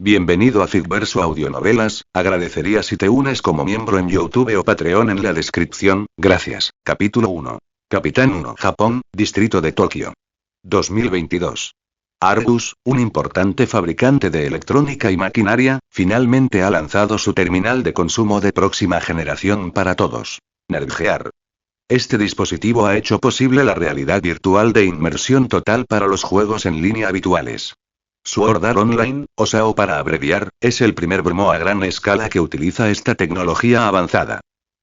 Bienvenido a Ficverso Audionovelas, agradecería si te unes como miembro en YouTube o Patreon en la descripción, gracias. Capítulo 1. Capitán 1. Japón, Distrito de Tokio. 2022. Argus, un importante fabricante de electrónica y maquinaria, finalmente ha lanzado su terminal de consumo de próxima generación para todos. Nerdgear. Este dispositivo ha hecho posible la realidad virtual de inmersión total para los juegos en línea habituales. Sword Art Online, o SAO para abreviar, es el primer MMO a gran escala que utiliza esta tecnología avanzada.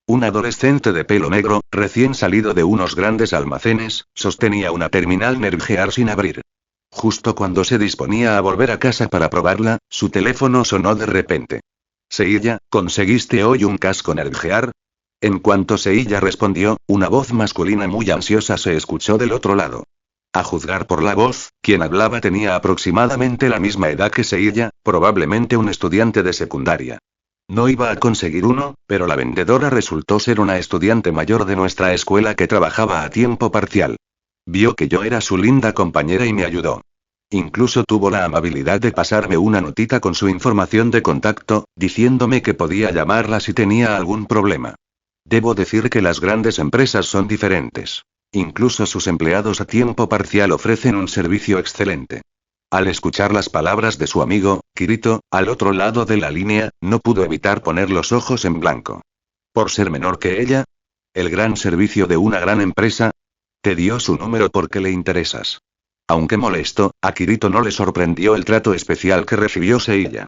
Un adolescente de pelo negro, recién salido de unos grandes almacenes, sostenía una terminal Nerdgear sin abrir. Justo cuando se disponía a volver a casa para probarla, su teléfono sonó de repente. Seiya, ¿conseguiste hoy un casco Nerdgear? En cuanto Seiya respondió, una voz masculina muy ansiosa se escuchó del otro lado. A juzgar por la voz, quien hablaba tenía aproximadamente la misma edad que Seiya, probablemente un estudiante de secundaria. No iba a conseguir uno, pero la vendedora resultó ser una estudiante mayor de nuestra escuela que trabajaba a tiempo parcial. Vio que yo era su linda compañera y me ayudó. Incluso tuvo la amabilidad de pasarme una notita con su información de contacto, diciéndome que podía llamarla si tenía algún problema. Debo decir que las grandes empresas son diferentes. Incluso sus empleados a tiempo parcial ofrecen un servicio excelente. Al escuchar las palabras de su amigo, Kirito, al otro lado de la línea, no pudo evitar poner los ojos en blanco. ¿Por ser menor que ella? ¿El gran servicio de una gran empresa? Te dio su número porque le interesas. Aunque molesto, a Kirito no le sorprendió el trato especial que recibió Seiya.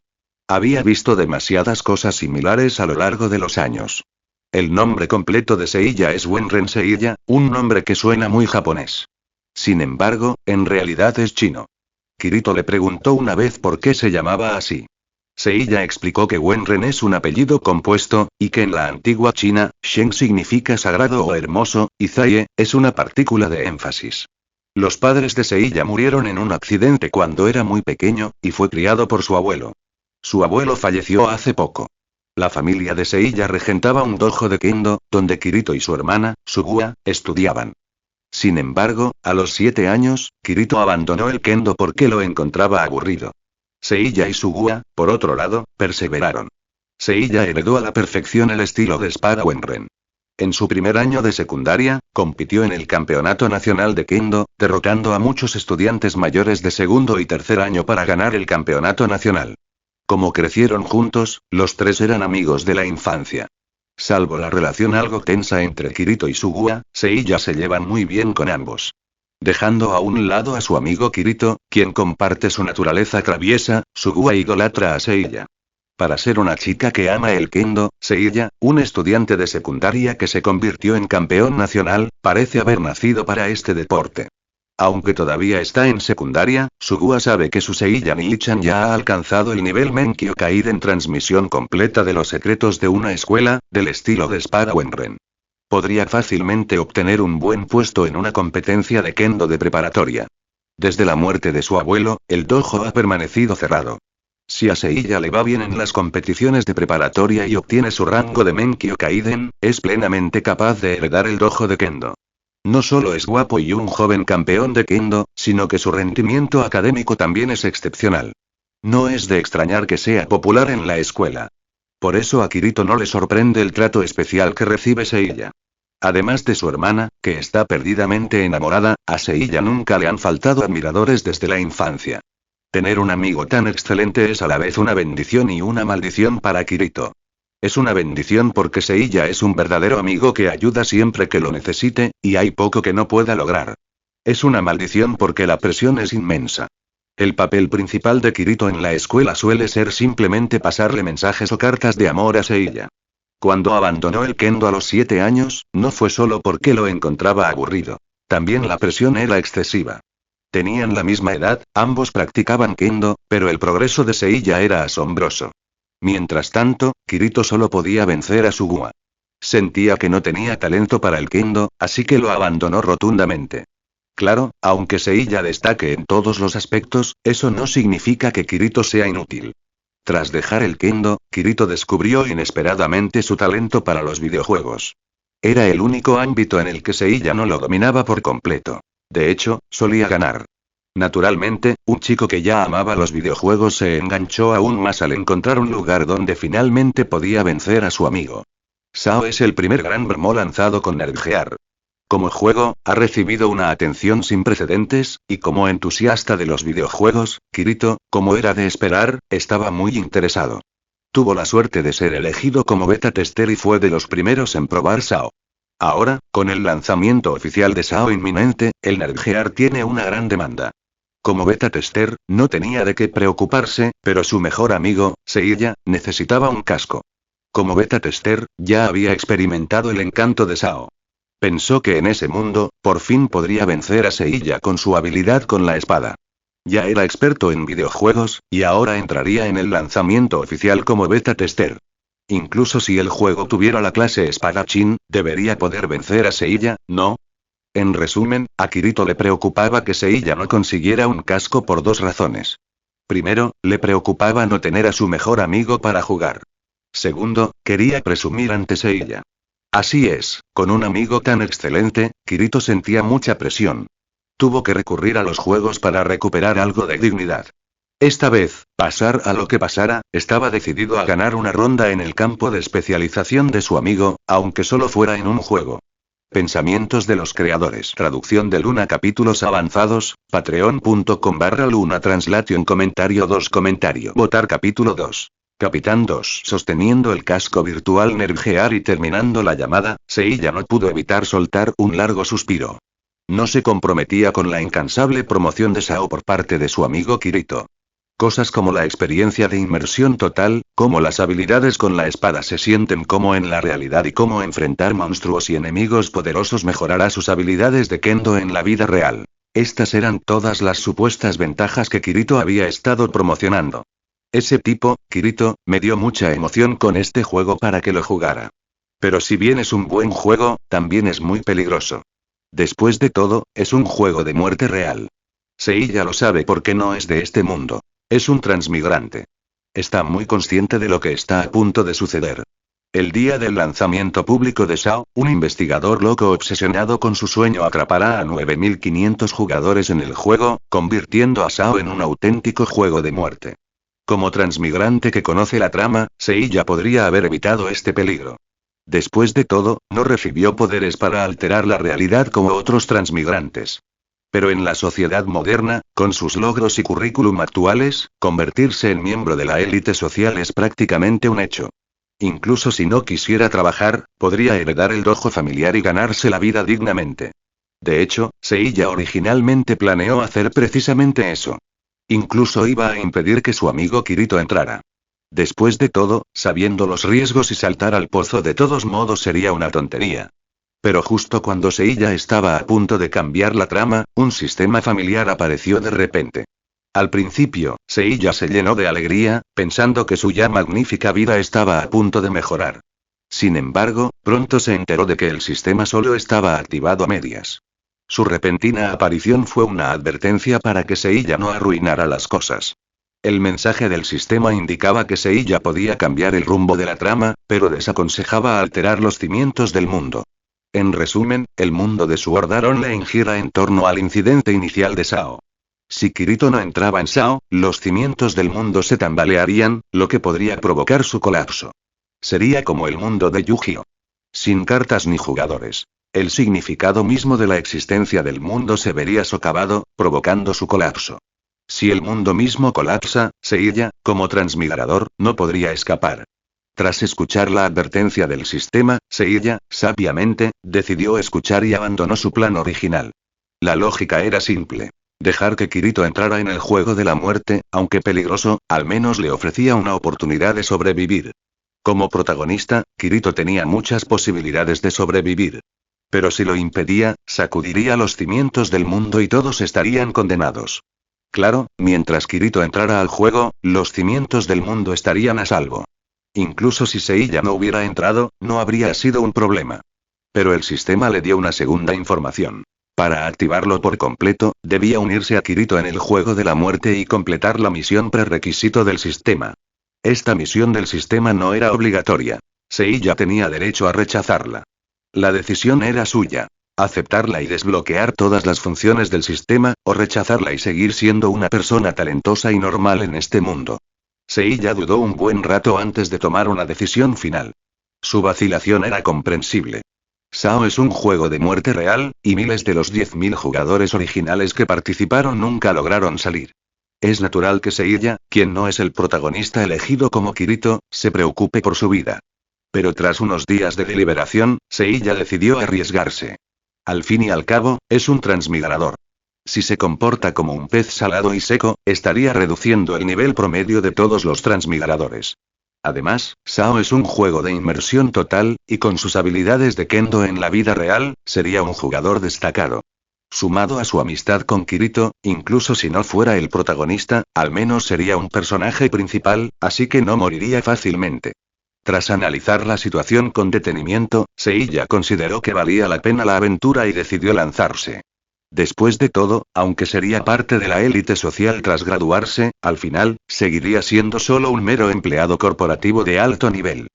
Había visto demasiadas cosas similares a lo largo de los años. El nombre completo de Seiya es Wenren Seiya, un nombre que suena muy japonés. Sin embargo, en realidad es chino. Kirito le preguntó una vez por qué se llamaba así. Seiya explicó que Wenren es un apellido compuesto, y que en la antigua China, Shen significa sagrado o hermoso, y Zaie es una partícula de énfasis. Los padres de Seiya murieron en un accidente cuando era muy pequeño, y fue criado por su abuelo. Su abuelo falleció hace poco. La familia de Seiya regentaba un dojo de kendo, donde Kirito y su hermana, Sugua, estudiaban. Sin embargo, a los 7 años, Kirito abandonó el kendo porque lo encontraba aburrido. Seiya y Sugua, por otro lado, perseveraron. Seiya heredó a la perfección el estilo de espada Wenren. En su primer año de secundaria, compitió en el campeonato nacional de kendo, derrotando a muchos estudiantes mayores de segundo y tercer año para ganar el campeonato nacional. Como crecieron juntos, los tres eran amigos de la infancia. Salvo la relación algo tensa entre Kirito y Sugua, Seiya se llevan muy bien con ambos. Dejando a un lado a su amigo Kirito, quien comparte su naturaleza traviesa, Sugua idolatra a Seiya. Para ser una chica que ama el kendo, Seiya, un estudiante de secundaria que se convirtió en campeón nacional, parece haber nacido para este deporte. Aunque todavía está en secundaria, Sugua sabe que su Seiya Nii-chan ya ha alcanzado el nivel Menkyo Kaiden transmisión completa de los secretos de una escuela, del estilo de espada Wenren. Podría fácilmente obtener un buen puesto en una competencia de kendo de preparatoria. Desde la muerte de su abuelo, el dojo ha permanecido cerrado. Si a Seiya le va bien en las competiciones de preparatoria y obtiene su rango de Menkyo Kaiden, es plenamente capaz de heredar el dojo de kendo. No solo es guapo y un joven campeón de kendo, sino que su rendimiento académico también es excepcional. No es de extrañar que sea popular en la escuela. Por eso a Kirito no le sorprende el trato especial que recibe Seiya. Además de su hermana, que está perdidamente enamorada, a Seiya nunca le han faltado admiradores desde la infancia. Tener un amigo tan excelente es a la vez una bendición y una maldición para Kirito. Es una bendición porque Seiya es un verdadero amigo que ayuda siempre que lo necesite, y hay poco que no pueda lograr. Es una maldición porque la presión es inmensa. El papel principal de Kirito en la escuela suele ser simplemente pasarle mensajes o cartas de amor a Seiya. Cuando abandonó el kendo a los 7 años, no fue solo porque lo encontraba aburrido. También la presión era excesiva. Tenían la misma edad, ambos practicaban kendo, pero el progreso de Seiya era asombroso. Mientras tanto, Kirito solo podía vencer a Sugua. Sentía que no tenía talento para el kendo, así que lo abandonó rotundamente. Claro, aunque Seiya destaque en todos los aspectos, eso no significa que Kirito sea inútil. Tras dejar el kendo, Kirito descubrió inesperadamente su talento para los videojuegos. Era el único ámbito en el que Seiya no lo dominaba por completo. De hecho, solía ganar. Naturalmente, un chico que ya amaba los videojuegos se enganchó aún más al encontrar un lugar donde finalmente podía vencer a su amigo. SAO es el primer gran MMO lanzado con Nerfgear. Como juego, ha recibido una atención sin precedentes, y como entusiasta de los videojuegos, Kirito, como era de esperar, estaba muy interesado. Tuvo la suerte de ser elegido como beta tester y fue de los primeros en probar SAO. Ahora, con el lanzamiento oficial de SAO inminente, el Nerfgear tiene una gran demanda. Como beta tester, no tenía de qué preocuparse, pero su mejor amigo, Seiya, necesitaba un casco. Como beta tester, ya había experimentado el encanto de SAO. Pensó que en ese mundo, por fin podría vencer a Seiya con su habilidad con la espada. Ya era experto en videojuegos, y ahora entraría en el lanzamiento oficial como beta tester. Incluso si el juego tuviera la clase espadachín, debería poder vencer a Seiya, ¿no? En resumen, a Kirito le preocupaba que Seiya no consiguiera un casco por dos razones. Primero, le preocupaba no tener a su mejor amigo para jugar. Segundo, quería presumir ante Seiya. Así es, con un amigo tan excelente, Kirito sentía mucha presión. Tuvo que recurrir a los juegos para recuperar algo de dignidad. Esta vez, pasar a lo que pasara, estaba decidido a ganar una ronda en el campo de especialización de su amigo, aunque solo fuera en un juego. Pensamientos de los creadores. Traducción de Luna. Capítulos avanzados, patreon.com/Luna Translation. Comentario 2. Comentario. Votar. Capítulo 2. Capitán 2. Sosteniendo el casco virtual Nerfgear y terminando la llamada, Seiya no pudo evitar soltar un largo suspiro. No se comprometía con la incansable promoción de SAO por parte de su amigo Kirito. Cosas como la experiencia de inmersión total, cómo las habilidades con la espada se sienten como en la realidad y cómo enfrentar monstruos y enemigos poderosos mejorará sus habilidades de Kendo en la vida real. Estas eran todas las supuestas ventajas que Kirito había estado promocionando. Ese tipo, Kirito, me dio mucha emoción con este juego para que lo jugara. Pero si bien es un buen juego, también es muy peligroso. Después de todo, es un juego de muerte real. Seiya lo sabe porque no es de este mundo. Es un transmigrante. Está muy consciente de lo que está a punto de suceder. El día del lanzamiento público de SAO, un investigador loco obsesionado con su sueño atrapará a 9500 jugadores en el juego, convirtiendo a SAO en un auténtico juego de muerte. Como transmigrante que conoce la trama, Seiya podría haber evitado este peligro. Después de todo, no recibió poderes para alterar la realidad como otros transmigrantes. Pero en la sociedad moderna, con sus logros y currículum actuales, convertirse en miembro de la élite social es prácticamente un hecho. Incluso si no quisiera trabajar, podría heredar el dojo familiar y ganarse la vida dignamente. De hecho, Seiya originalmente planeó hacer precisamente eso. Incluso iba a impedir que su amigo Kirito entrara. Después de todo, sabiendo los riesgos y saltar al pozo de todos modos sería una tontería. Pero justo cuando Seiya estaba a punto de cambiar la trama, un sistema familiar apareció de repente. Al principio, Seiya se llenó de alegría, pensando que su ya magnífica vida estaba a punto de mejorar. Sin embargo, pronto se enteró de que el sistema solo estaba activado a medias. Su repentina aparición fue una advertencia para que Seiya no arruinara las cosas. El mensaje del sistema indicaba que Seiya podía cambiar el rumbo de la trama, pero desaconsejaba alterar los cimientos del mundo. En resumen, el mundo de Sword Art Online gira en torno al incidente inicial de SAO. Si Kirito no entraba en SAO, los cimientos del mundo se tambalearían, lo que podría provocar su colapso. Sería como el mundo de Yu-Gi-Oh! Sin cartas ni jugadores. El significado mismo de la existencia del mundo se vería socavado, provocando su colapso. Si el mundo mismo colapsa, Seiya, como transmigrador, no podría escapar. Tras escuchar la advertencia del sistema, Seiya, sabiamente, decidió escuchar y abandonó su plan original. La lógica era simple. Dejar que Kirito entrara en el juego de la muerte, aunque peligroso, al menos le ofrecía una oportunidad de sobrevivir. Como protagonista, Kirito tenía muchas posibilidades de sobrevivir. Pero si lo impedía, sacudiría los cimientos del mundo y todos estarían condenados. Claro, mientras Kirito entrara al juego, los cimientos del mundo estarían a salvo. Incluso si Seiya no hubiera entrado, no habría sido un problema. Pero el sistema le dio una segunda información. Para activarlo por completo, debía unirse a Kirito en el juego de la muerte y completar la misión prerequisito del sistema. Esta misión del sistema no era obligatoria. Seiya tenía derecho a rechazarla. La decisión era suya. aceptarla y desbloquear todas las funciones del sistema, o rechazarla y seguir siendo una persona talentosa y normal en este mundo. Seiya dudó un buen rato antes de tomar una decisión final. Su vacilación era comprensible. SAO es un juego de muerte real, y miles de los 10.000 jugadores originales que participaron nunca lograron salir. Es natural que Seiya, quien no es el protagonista elegido como Kirito, se preocupe por su vida. Pero tras unos días de deliberación, Seiya decidió arriesgarse. Al fin y al cabo, es un transmigrador. Si se comporta como un pez salado y seco, estaría reduciendo el nivel promedio de todos los transmigradores. Además, SAO es un juego de inmersión total, y con sus habilidades de Kendo en la vida real, sería un jugador destacado. Sumado a su amistad con Kirito, incluso si no fuera el protagonista, al menos sería un personaje principal, así que no moriría fácilmente. Tras analizar la situación con detenimiento, Seiya consideró que valía la pena la aventura y decidió lanzarse. Después de todo, aunque sería parte de la élite social tras graduarse, al final, seguiría siendo solo un mero empleado corporativo de alto nivel.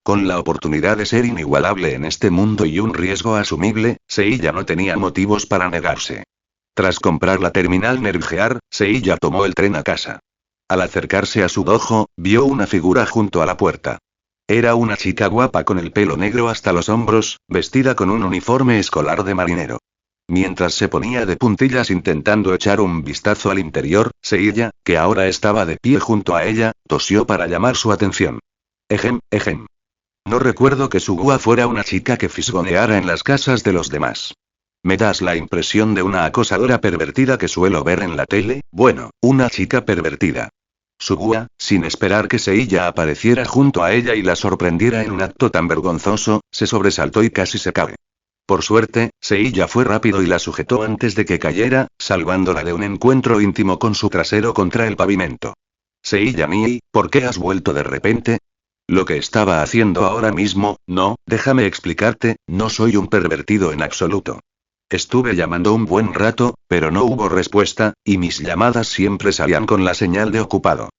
Con la oportunidad de ser inigualable en este mundo y un riesgo asumible, Seiya no tenía motivos para negarse. Tras comprar la terminal Nergear, Seiya tomó el tren a casa. Al acercarse a su dojo, vio una figura junto a la puerta. Era una chica guapa con el pelo negro hasta los hombros, vestida con un uniforme escolar de marinero. Mientras se ponía de puntillas intentando echar un vistazo al interior, Seiya, que ahora estaba de pie junto a ella, tosió para llamar su atención. Ejem. No recuerdo que Sugua fuera una chica que fisgoneara en las casas de los demás. Me das la impresión de una acosadora pervertida que suelo ver en la tele, bueno, una chica pervertida. Sugua, sin esperar que Seiya apareciera junto a ella y la sorprendiera en un acto tan vergonzoso, se sobresaltó y casi se cae. Por suerte, Seiya fue rápido y la sujetó antes de que cayera, salvándola de un encuentro íntimo con su trasero contra el pavimento. Seiya Mii, ¿por qué has vuelto de repente? Lo que estaba haciendo ahora mismo, no, déjame explicarte, no soy un pervertido en absoluto. Estuve llamando un buen rato, pero no hubo respuesta, y mis llamadas siempre salían con la señal de ocupado.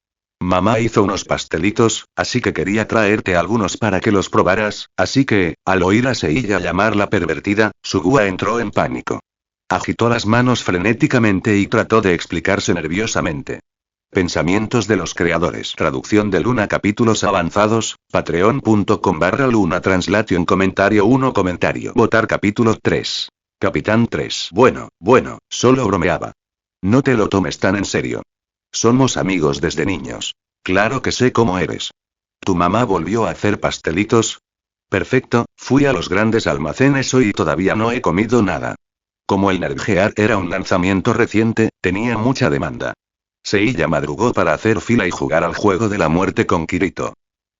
Mamá hizo unos pastelitos, así que quería traerte algunos para que los probaras, así que, al oír a Seiya llamar la pervertida, Sugua entró en pánico. Agitó las manos frenéticamente y trató de explicarse nerviosamente. Pensamientos de los creadores. Traducción de Luna. Capítulos avanzados, patreon.com/Luna Translation. Comentario 1. Comentario. Votar. Capítulo 3. Capitán 3. Bueno, solo bromeaba. No te lo tomes tan en serio. Somos amigos desde niños. Claro que sé cómo eres. ¿Tu mamá volvió a hacer pastelitos? Perfecto, fui a los grandes almacenes hoy y todavía no he comido nada. Como el Nergear era un lanzamiento reciente, tenía mucha demanda. Seiya madrugó para hacer fila y jugar al juego de la muerte con Kirito.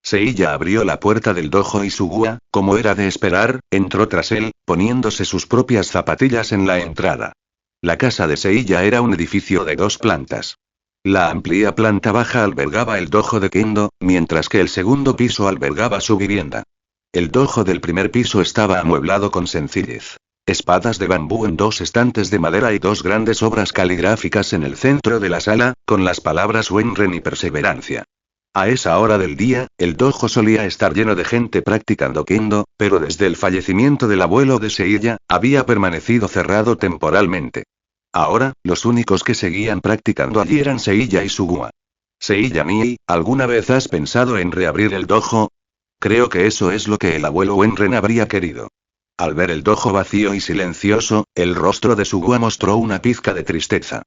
Seiya abrió la puerta del dojo y Sugua, como era de esperar, entró tras él, poniéndose sus propias zapatillas en la entrada. La casa de Seiya era un edificio de 2 plantas. La amplia planta baja albergaba el dojo de Kendo, mientras que el segundo piso albergaba su vivienda. El dojo del primer piso estaba amueblado con sencillez. Espadas de bambú en 2 estantes de madera y 2 grandes obras caligráficas en el centro de la sala, con las palabras Wenren y perseverancia. A esa hora del día, el dojo solía estar lleno de gente practicando Kendo, pero desde el fallecimiento del abuelo de Seiya, había permanecido cerrado temporalmente. Ahora, los únicos que seguían practicando allí eran Seiya y Sugua. Seiya Mii, ¿alguna vez has pensado en reabrir el dojo? Creo que eso es lo que el abuelo Wenren habría querido. Al ver el dojo vacío y silencioso, el rostro de Sugua mostró una pizca de tristeza.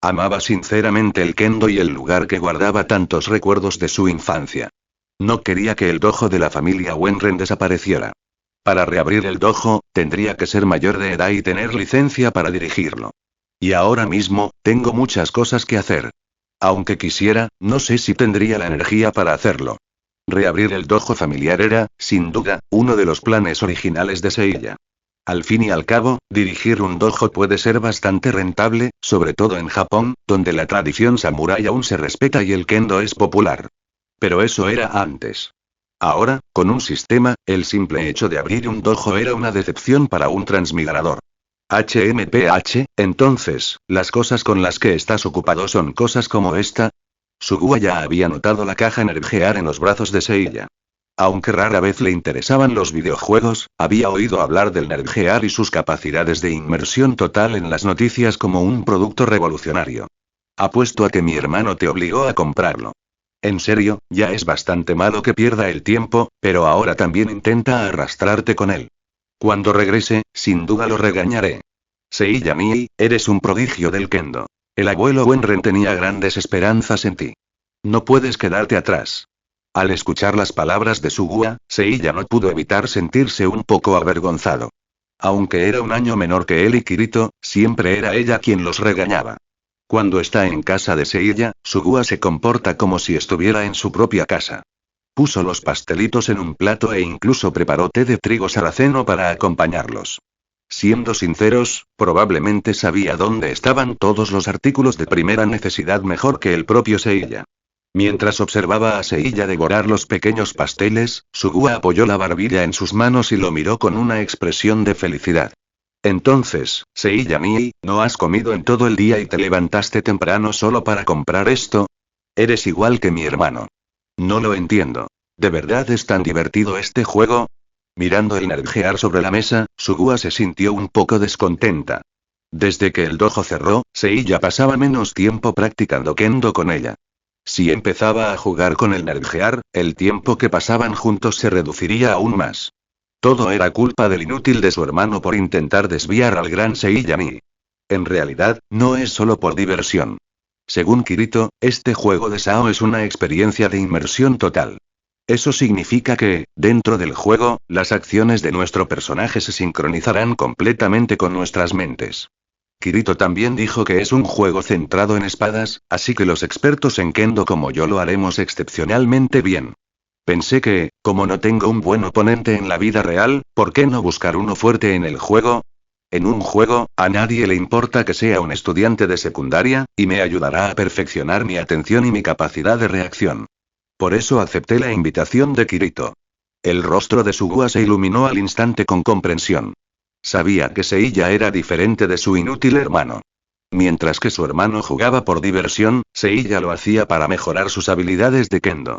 Amaba sinceramente el Kendo y el lugar que guardaba tantos recuerdos de su infancia. No quería que el dojo de la familia Wenren desapareciera. Para reabrir el dojo, tendría que ser mayor de edad y tener licencia para dirigirlo. Y ahora mismo, tengo muchas cosas que hacer. Aunque quisiera, no sé si tendría la energía para hacerlo. Reabrir el dojo familiar era, sin duda, uno de los planes originales de Seiya. Al fin y al cabo, dirigir un dojo puede ser bastante rentable, sobre todo en Japón, donde la tradición samurái aún se respeta y el Kendo es popular. Pero eso era antes. Ahora, con un sistema, el simple hecho de abrir un dojo era una decepción para un transmigrador. HMPH, entonces, ¿las cosas con las que estás ocupado son cosas como esta? Sugua ya había notado la caja Nergear en los brazos de Seiya. Aunque rara vez le interesaban los videojuegos, había oído hablar del Nerd Gear y sus capacidades de inmersión total en las noticias como un producto revolucionario. Apuesto a que mi hermano te obligó a comprarlo. En serio, ya es bastante malo que pierda el tiempo, pero ahora también intenta arrastrarte con él. Cuando regrese, sin duda lo regañaré. Seiya Mii, eres un prodigio del kendo. El abuelo Wenren tenía grandes esperanzas en ti. No puedes quedarte atrás. Al escuchar las palabras de Sugua, Seiya no pudo evitar sentirse un poco avergonzado. Aunque era un año menor que él y Kirito, siempre era ella quien los regañaba. Cuando está en casa de Seiya, Sugua se comporta como si estuviera en su propia casa. Puso los pastelitos en un plato e incluso preparó té de trigo sarraceno para acompañarlos. Siendo sinceros, probablemente sabía dónde estaban todos los artículos de primera necesidad mejor que el propio Seiya. Mientras observaba a Seiya devorar los pequeños pasteles, Sugua apoyó la barbilla en sus manos y lo miró con una expresión de felicidad. Entonces, Seiya Mii, ¿no has comido en todo el día y te levantaste temprano solo para comprar esto? Eres igual que mi hermano. No lo entiendo. ¿De verdad es tan divertido este juego? Mirando el Nerd Gear sobre la mesa, Sugua se sintió un poco descontenta. Desde que el dojo cerró, Seiya pasaba menos tiempo practicando kendo con ella. Si empezaba a jugar con el Nerd Gear, el tiempo que pasaban juntos se reduciría aún más. Todo era culpa del inútil de su hermano por intentar desviar al gran Seiya Mii. En realidad, no es solo por diversión. Según Kirito, este juego de Sao es una experiencia de inmersión total. Eso significa que, dentro del juego, las acciones de nuestro personaje se sincronizarán completamente con nuestras mentes. Kirito también dijo que es un juego centrado en espadas, así que los expertos en kendo como yo lo haremos excepcionalmente bien. Pensé que, como no tengo un buen oponente en la vida real, ¿por qué no buscar uno fuerte en el juego? En un juego, a nadie le importa que sea un estudiante de secundaria, y me ayudará a perfeccionar mi atención y mi capacidad de reacción. Por eso acepté la invitación de Kirito. El rostro de Sugua se iluminó al instante con comprensión. Sabía que Seiya era diferente de su inútil hermano. Mientras que su hermano jugaba por diversión, Seiya lo hacía para mejorar sus habilidades de kendo.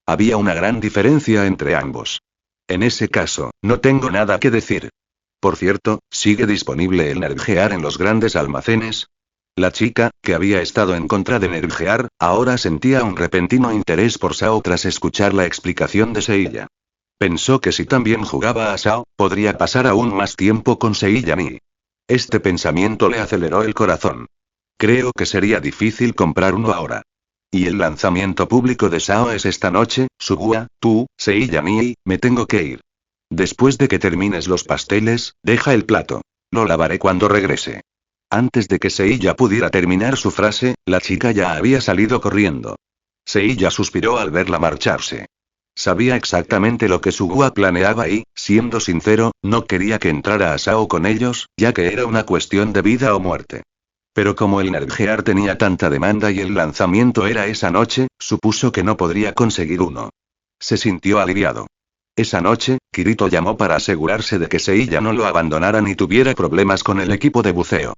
Había una gran diferencia entre ambos. En ese caso, no tengo nada que decir. Por cierto, ¿sigue disponible el Nerd Gear en los grandes almacenes? La chica, que había estado en contra de Nerd Gear, ahora sentía un repentino interés por Sao tras escuchar la explicación de Seiya. Pensó que si también jugaba a Sao, podría pasar aún más tiempo con Seiya Mii. Este pensamiento le aceleró el corazón. Creo que sería difícil comprar uno ahora. Y el lanzamiento público de Sao es esta noche, Sugua, tú, Seiya Mii, me tengo que ir. Después de que termines los pasteles, deja el plato. Lo lavaré cuando regrese. Antes de que Seiya pudiera terminar su frase, la chica ya había salido corriendo. Seiya suspiró al verla marcharse. Sabía exactamente lo que Sugua planeaba y, siendo sincero, no quería que entrara a Sao con ellos, ya que era una cuestión de vida o muerte. Pero como el Nerd Gear tenía tanta demanda y el lanzamiento era esa noche, supuso que no podría conseguir uno. Se sintió aliviado. Esa noche, Kirito llamó para asegurarse de que Seiya no lo abandonara ni tuviera problemas con el equipo de buceo.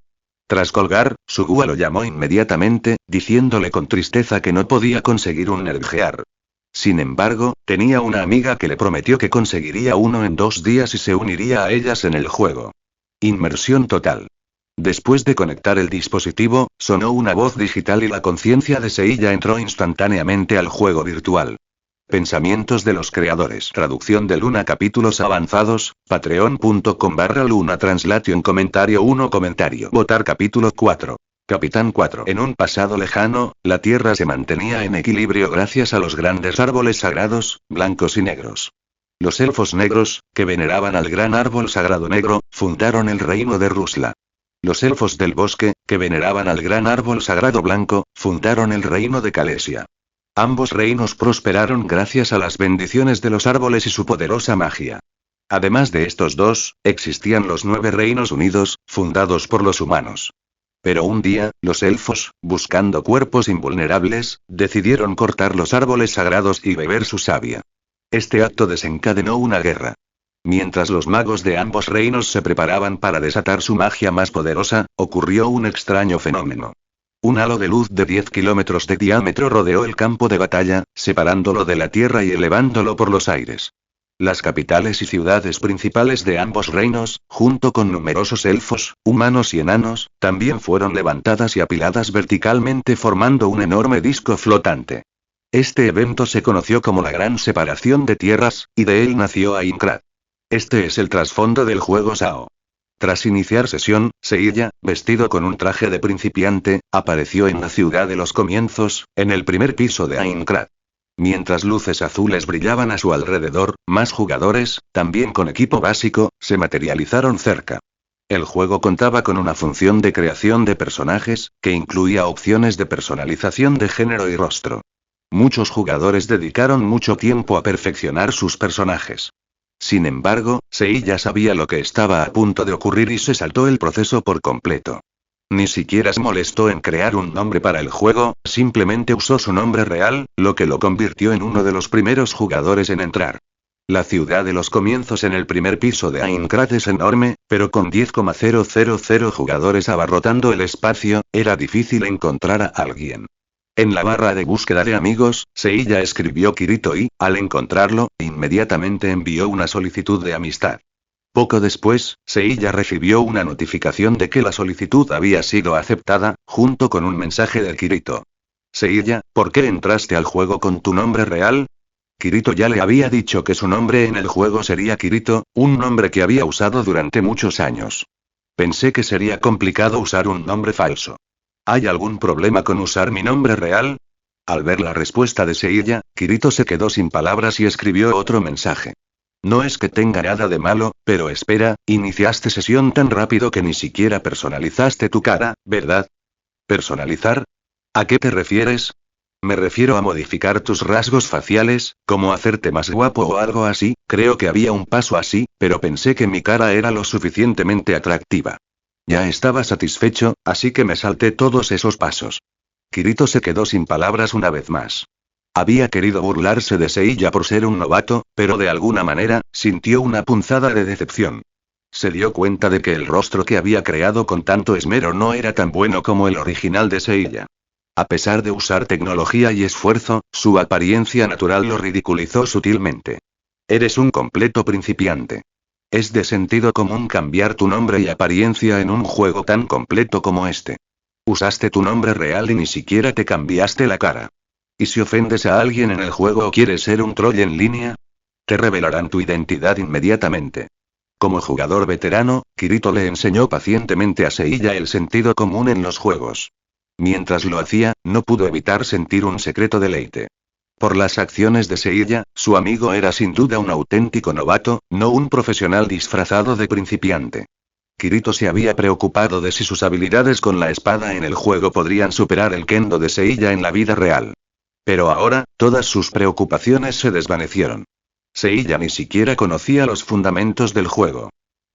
Tras colgar, Sugua lo llamó inmediatamente, diciéndole con tristeza que no podía conseguir un Nerd Gear. Sin embargo, tenía una amiga que le prometió que conseguiría uno en 2 días y se uniría a ellas en el juego. Inmersión total. Después de conectar el dispositivo, sonó una voz digital y la conciencia de Seiya entró instantáneamente al juego virtual. Pensamientos de los creadores. Traducción de Luna. Capítulos avanzados, patreon.com/Luna Translation. Comentario 1. Comentario. Votar. Capítulo 4. Capitán 4. En un pasado lejano, la Tierra se mantenía en equilibrio gracias a los grandes árboles sagrados, blancos y negros. Los elfos negros, que veneraban al gran árbol sagrado negro, fundaron el reino de Rusla. Los elfos del bosque, que veneraban al gran árbol sagrado blanco, fundaron el reino de Calesia. Ambos reinos prosperaron gracias a las bendiciones de los árboles y su poderosa magia. Además de estos dos, existían los 9 reinos unidos, fundados por los humanos. Pero un día, los elfos, buscando cuerpos invulnerables, decidieron cortar los árboles sagrados y beber su savia. Este acto desencadenó una guerra. Mientras los magos de ambos reinos se preparaban para desatar su magia más poderosa, ocurrió un extraño fenómeno. Un halo de luz de 10 kilómetros de diámetro rodeó el campo de batalla, separándolo de la tierra y elevándolo por los aires. Las capitales y ciudades principales de ambos reinos, junto con numerosos elfos, humanos y enanos, también fueron levantadas y apiladas verticalmente formando un enorme disco flotante. Este evento se conoció como la Gran Separación de Tierras, y de él nació Aincrad. Este es el trasfondo del juego SAO. Tras iniciar sesión, Seiya, vestido con un traje de principiante, apareció en la ciudad de los comienzos, en el primer piso de Aincrad. Mientras luces azules brillaban a su alrededor, más jugadores, también con equipo básico, se materializaron cerca. El juego contaba con una función de creación de personajes, que incluía opciones de personalización de género y rostro. Muchos jugadores dedicaron mucho tiempo a perfeccionar sus personajes. Sin embargo, Seiya sabía lo que estaba a punto de ocurrir y se saltó el proceso por completo. Ni siquiera se molestó en crear un nombre para el juego, simplemente usó su nombre real, lo que lo convirtió en uno de los primeros jugadores en entrar. La ciudad de los comienzos en el primer piso de Aincrad es enorme, pero con 10,000 jugadores abarrotando el espacio, era difícil encontrar a alguien. En la barra de búsqueda de amigos, Seiya escribió Kirito y, al encontrarlo, inmediatamente envió una solicitud de amistad. Poco después, Seiya recibió una notificación de que la solicitud había sido aceptada, junto con un mensaje de Kirito. Seiya, ¿por qué entraste al juego con tu nombre real? Kirito ya le había dicho que su nombre en el juego sería Kirito, un nombre que había usado durante muchos años. Pensé que sería complicado usar un nombre falso. ¿Hay algún problema con usar mi nombre real? Al ver la respuesta de Seiya, Kirito se quedó sin palabras y escribió otro mensaje. No es que tenga nada de malo, pero espera, iniciaste sesión tan rápido que ni siquiera personalizaste tu cara, ¿verdad? ¿Personalizar? ¿A qué te refieres? Me refiero a modificar tus rasgos faciales, como hacerte más guapo o algo así, creo que había un paso así, pero pensé que mi cara era lo suficientemente atractiva. Ya estaba satisfecho, así que me salté todos esos pasos. Kirito se quedó sin palabras una vez más. Había querido burlarse de Seiya por ser un novato, pero de alguna manera, sintió una punzada de decepción. Se dio cuenta de que el rostro que había creado con tanto esmero no era tan bueno como el original de Seiya. A pesar de usar tecnología y esfuerzo, su apariencia natural lo ridiculizó sutilmente. Eres un completo principiante. Es de sentido común cambiar tu nombre y apariencia en un juego tan completo como este. Usaste tu nombre real y ni siquiera te cambiaste la cara. ¿Y si ofendes a alguien en el juego o quieres ser un troll en línea? Te revelarán tu identidad inmediatamente. Como jugador veterano, Kirito le enseñó pacientemente a Seiya el sentido común en los juegos. Mientras lo hacía, no pudo evitar sentir un secreto deleite. Por las acciones de Seiya, su amigo era sin duda un auténtico novato, no un profesional disfrazado de principiante. Kirito se había preocupado de si sus habilidades con la espada en el juego podrían superar el kendo de Seiya en la vida real. Pero ahora, todas sus preocupaciones se desvanecieron. Seiya ni siquiera conocía los fundamentos del juego.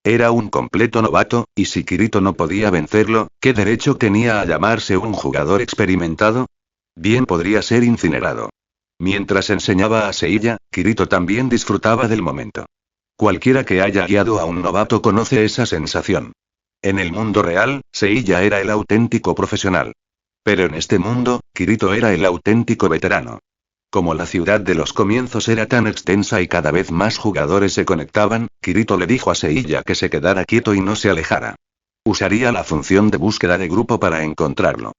Era un completo novato, y si Kirito no podía vencerlo, ¿qué derecho tenía a llamarse un jugador experimentado? Bien podría ser incinerado. Mientras enseñaba a Seiya, Kirito también disfrutaba del momento. Cualquiera que haya guiado a un novato conoce esa sensación. En el mundo real, Seiya era el auténtico profesional. Pero en este mundo, Kirito era el auténtico veterano. Como la ciudad de los comienzos era tan extensa y cada vez más jugadores se conectaban, Kirito le dijo a Seiya que se quedara quieto y no se alejara. Usaría la función de búsqueda de grupo para encontrarlo.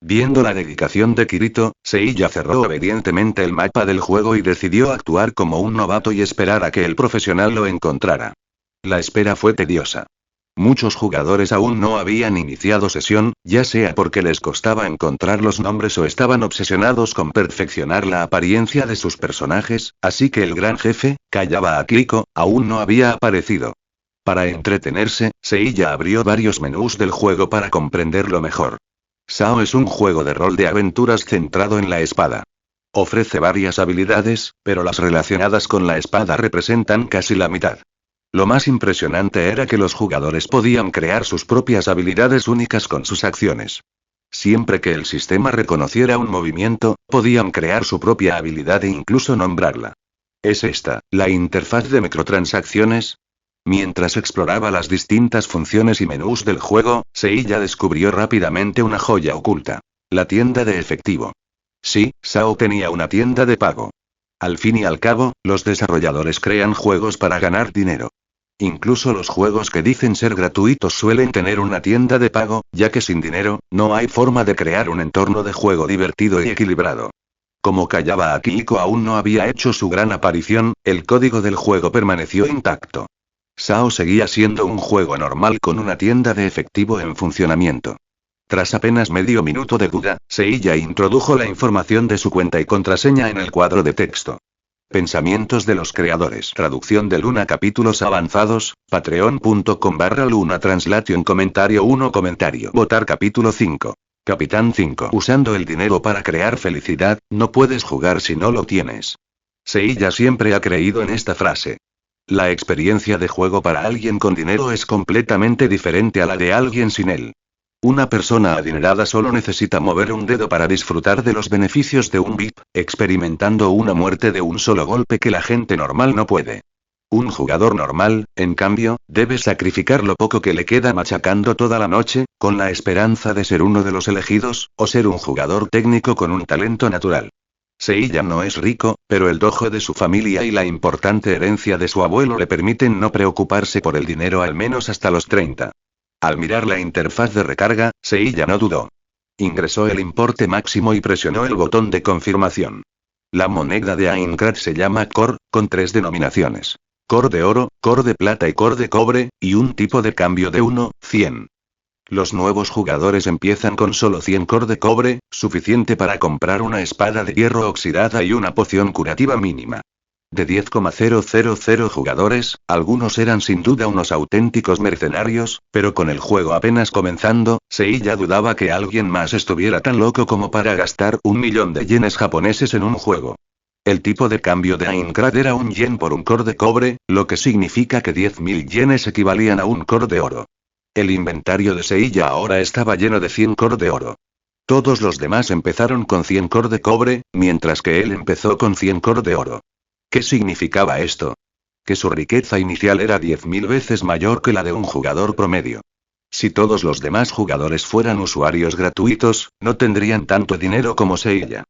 Viendo la dedicación de Kirito, Seiya cerró obedientemente el mapa del juego y decidió actuar como un novato y esperar a que el profesional lo encontrara. La espera fue tediosa. Muchos jugadores aún no habían iniciado sesión, ya sea porque les costaba encontrar los nombres o estaban obsesionados con perfeccionar la apariencia de sus personajes, así que el gran jefe, Kayaba Akiko, aún no había aparecido. Para entretenerse, Seiya abrió varios menús del juego para comprenderlo mejor. SAO es un juego de rol de aventuras centrado en la espada. Ofrece varias habilidades, pero las relacionadas con la espada representan casi la mitad. Lo más impresionante era que los jugadores podían crear sus propias habilidades únicas con sus acciones. Siempre que el sistema reconociera un movimiento, podían crear su propia habilidad e incluso nombrarla. ¿Es esta, la interfaz de microtransacciones? Mientras exploraba las distintas funciones y menús del juego, Seiya descubrió rápidamente una joya oculta. La tienda de efectivo. Sí, Sao tenía una tienda de pago. Al fin y al cabo, los desarrolladores crean juegos para ganar dinero. Incluso los juegos que dicen ser gratuitos suelen tener una tienda de pago, ya que sin dinero, no hay forma de crear un entorno de juego divertido y equilibrado. Como Kayaba Akihiko aún no había hecho su gran aparición, el código del juego permaneció intacto. Sao seguía siendo un juego normal con una tienda de efectivo en funcionamiento. Tras apenas medio minuto de duda, Seiya introdujo la información de su cuenta y contraseña en el cuadro de texto. Pensamientos de los creadores. Traducción de Luna. Capítulos avanzados. Patreon.com/Luna Translation. Comentario 1. Comentario. Votar. Capítulo 5. Capitán 5. Usando el dinero para crear felicidad, no puedes jugar si no lo tienes. Seiya siempre ha creído en esta frase. La experiencia de juego para alguien con dinero es completamente diferente a la de alguien sin él. Una persona adinerada solo necesita mover un dedo para disfrutar de los beneficios de un VIP, experimentando una muerte de un solo golpe que la gente normal no puede. Un jugador normal, en cambio, debe sacrificar lo poco que le queda machacando toda la noche, con la esperanza de ser uno de los elegidos, o ser un jugador técnico con un talento natural. Seiya no es rico, pero el dojo de su familia y la importante herencia de su abuelo le permiten no preocuparse por el dinero al menos hasta los 30. Al mirar la interfaz de recarga, Seiya no dudó. Ingresó el importe máximo y presionó el botón de confirmación. La moneda de Aincrad se llama Core, con 3 denominaciones. Core de oro, Core de plata y Core de cobre, y un tipo de cambio de 1:100. Los nuevos jugadores empiezan con solo 100 Core de cobre, suficiente para comprar una espada de hierro oxidada y una poción curativa mínima. De 10,000 jugadores, algunos eran sin duda unos auténticos mercenarios, pero con el juego apenas comenzando, Seiya dudaba que alguien más estuviera tan loco como para gastar 1.000.000 de yenes japoneses en un juego. El tipo de cambio de Aincrad era 1 yen por un core de cobre, lo que significa que 10.000 yenes equivalían a un core de oro. El inventario de Seiya ahora estaba lleno de 100 core de oro. Todos los demás empezaron con 100 core de cobre, mientras que él empezó con 100 core de oro. ¿Qué significaba esto? Que su riqueza inicial era 10.000 veces mayor que la de un jugador promedio. Si todos los demás jugadores fueran usuarios gratuitos, no tendrían tanto dinero como Seiya.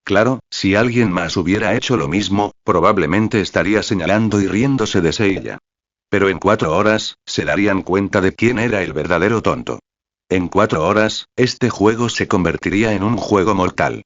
Claro, si alguien más hubiera hecho lo mismo, probablemente estaría señalando y riéndose de Seiya. Pero en 4 horas, se darían cuenta de quién era el verdadero tonto. En 4 horas, este juego se convertiría en un juego mortal.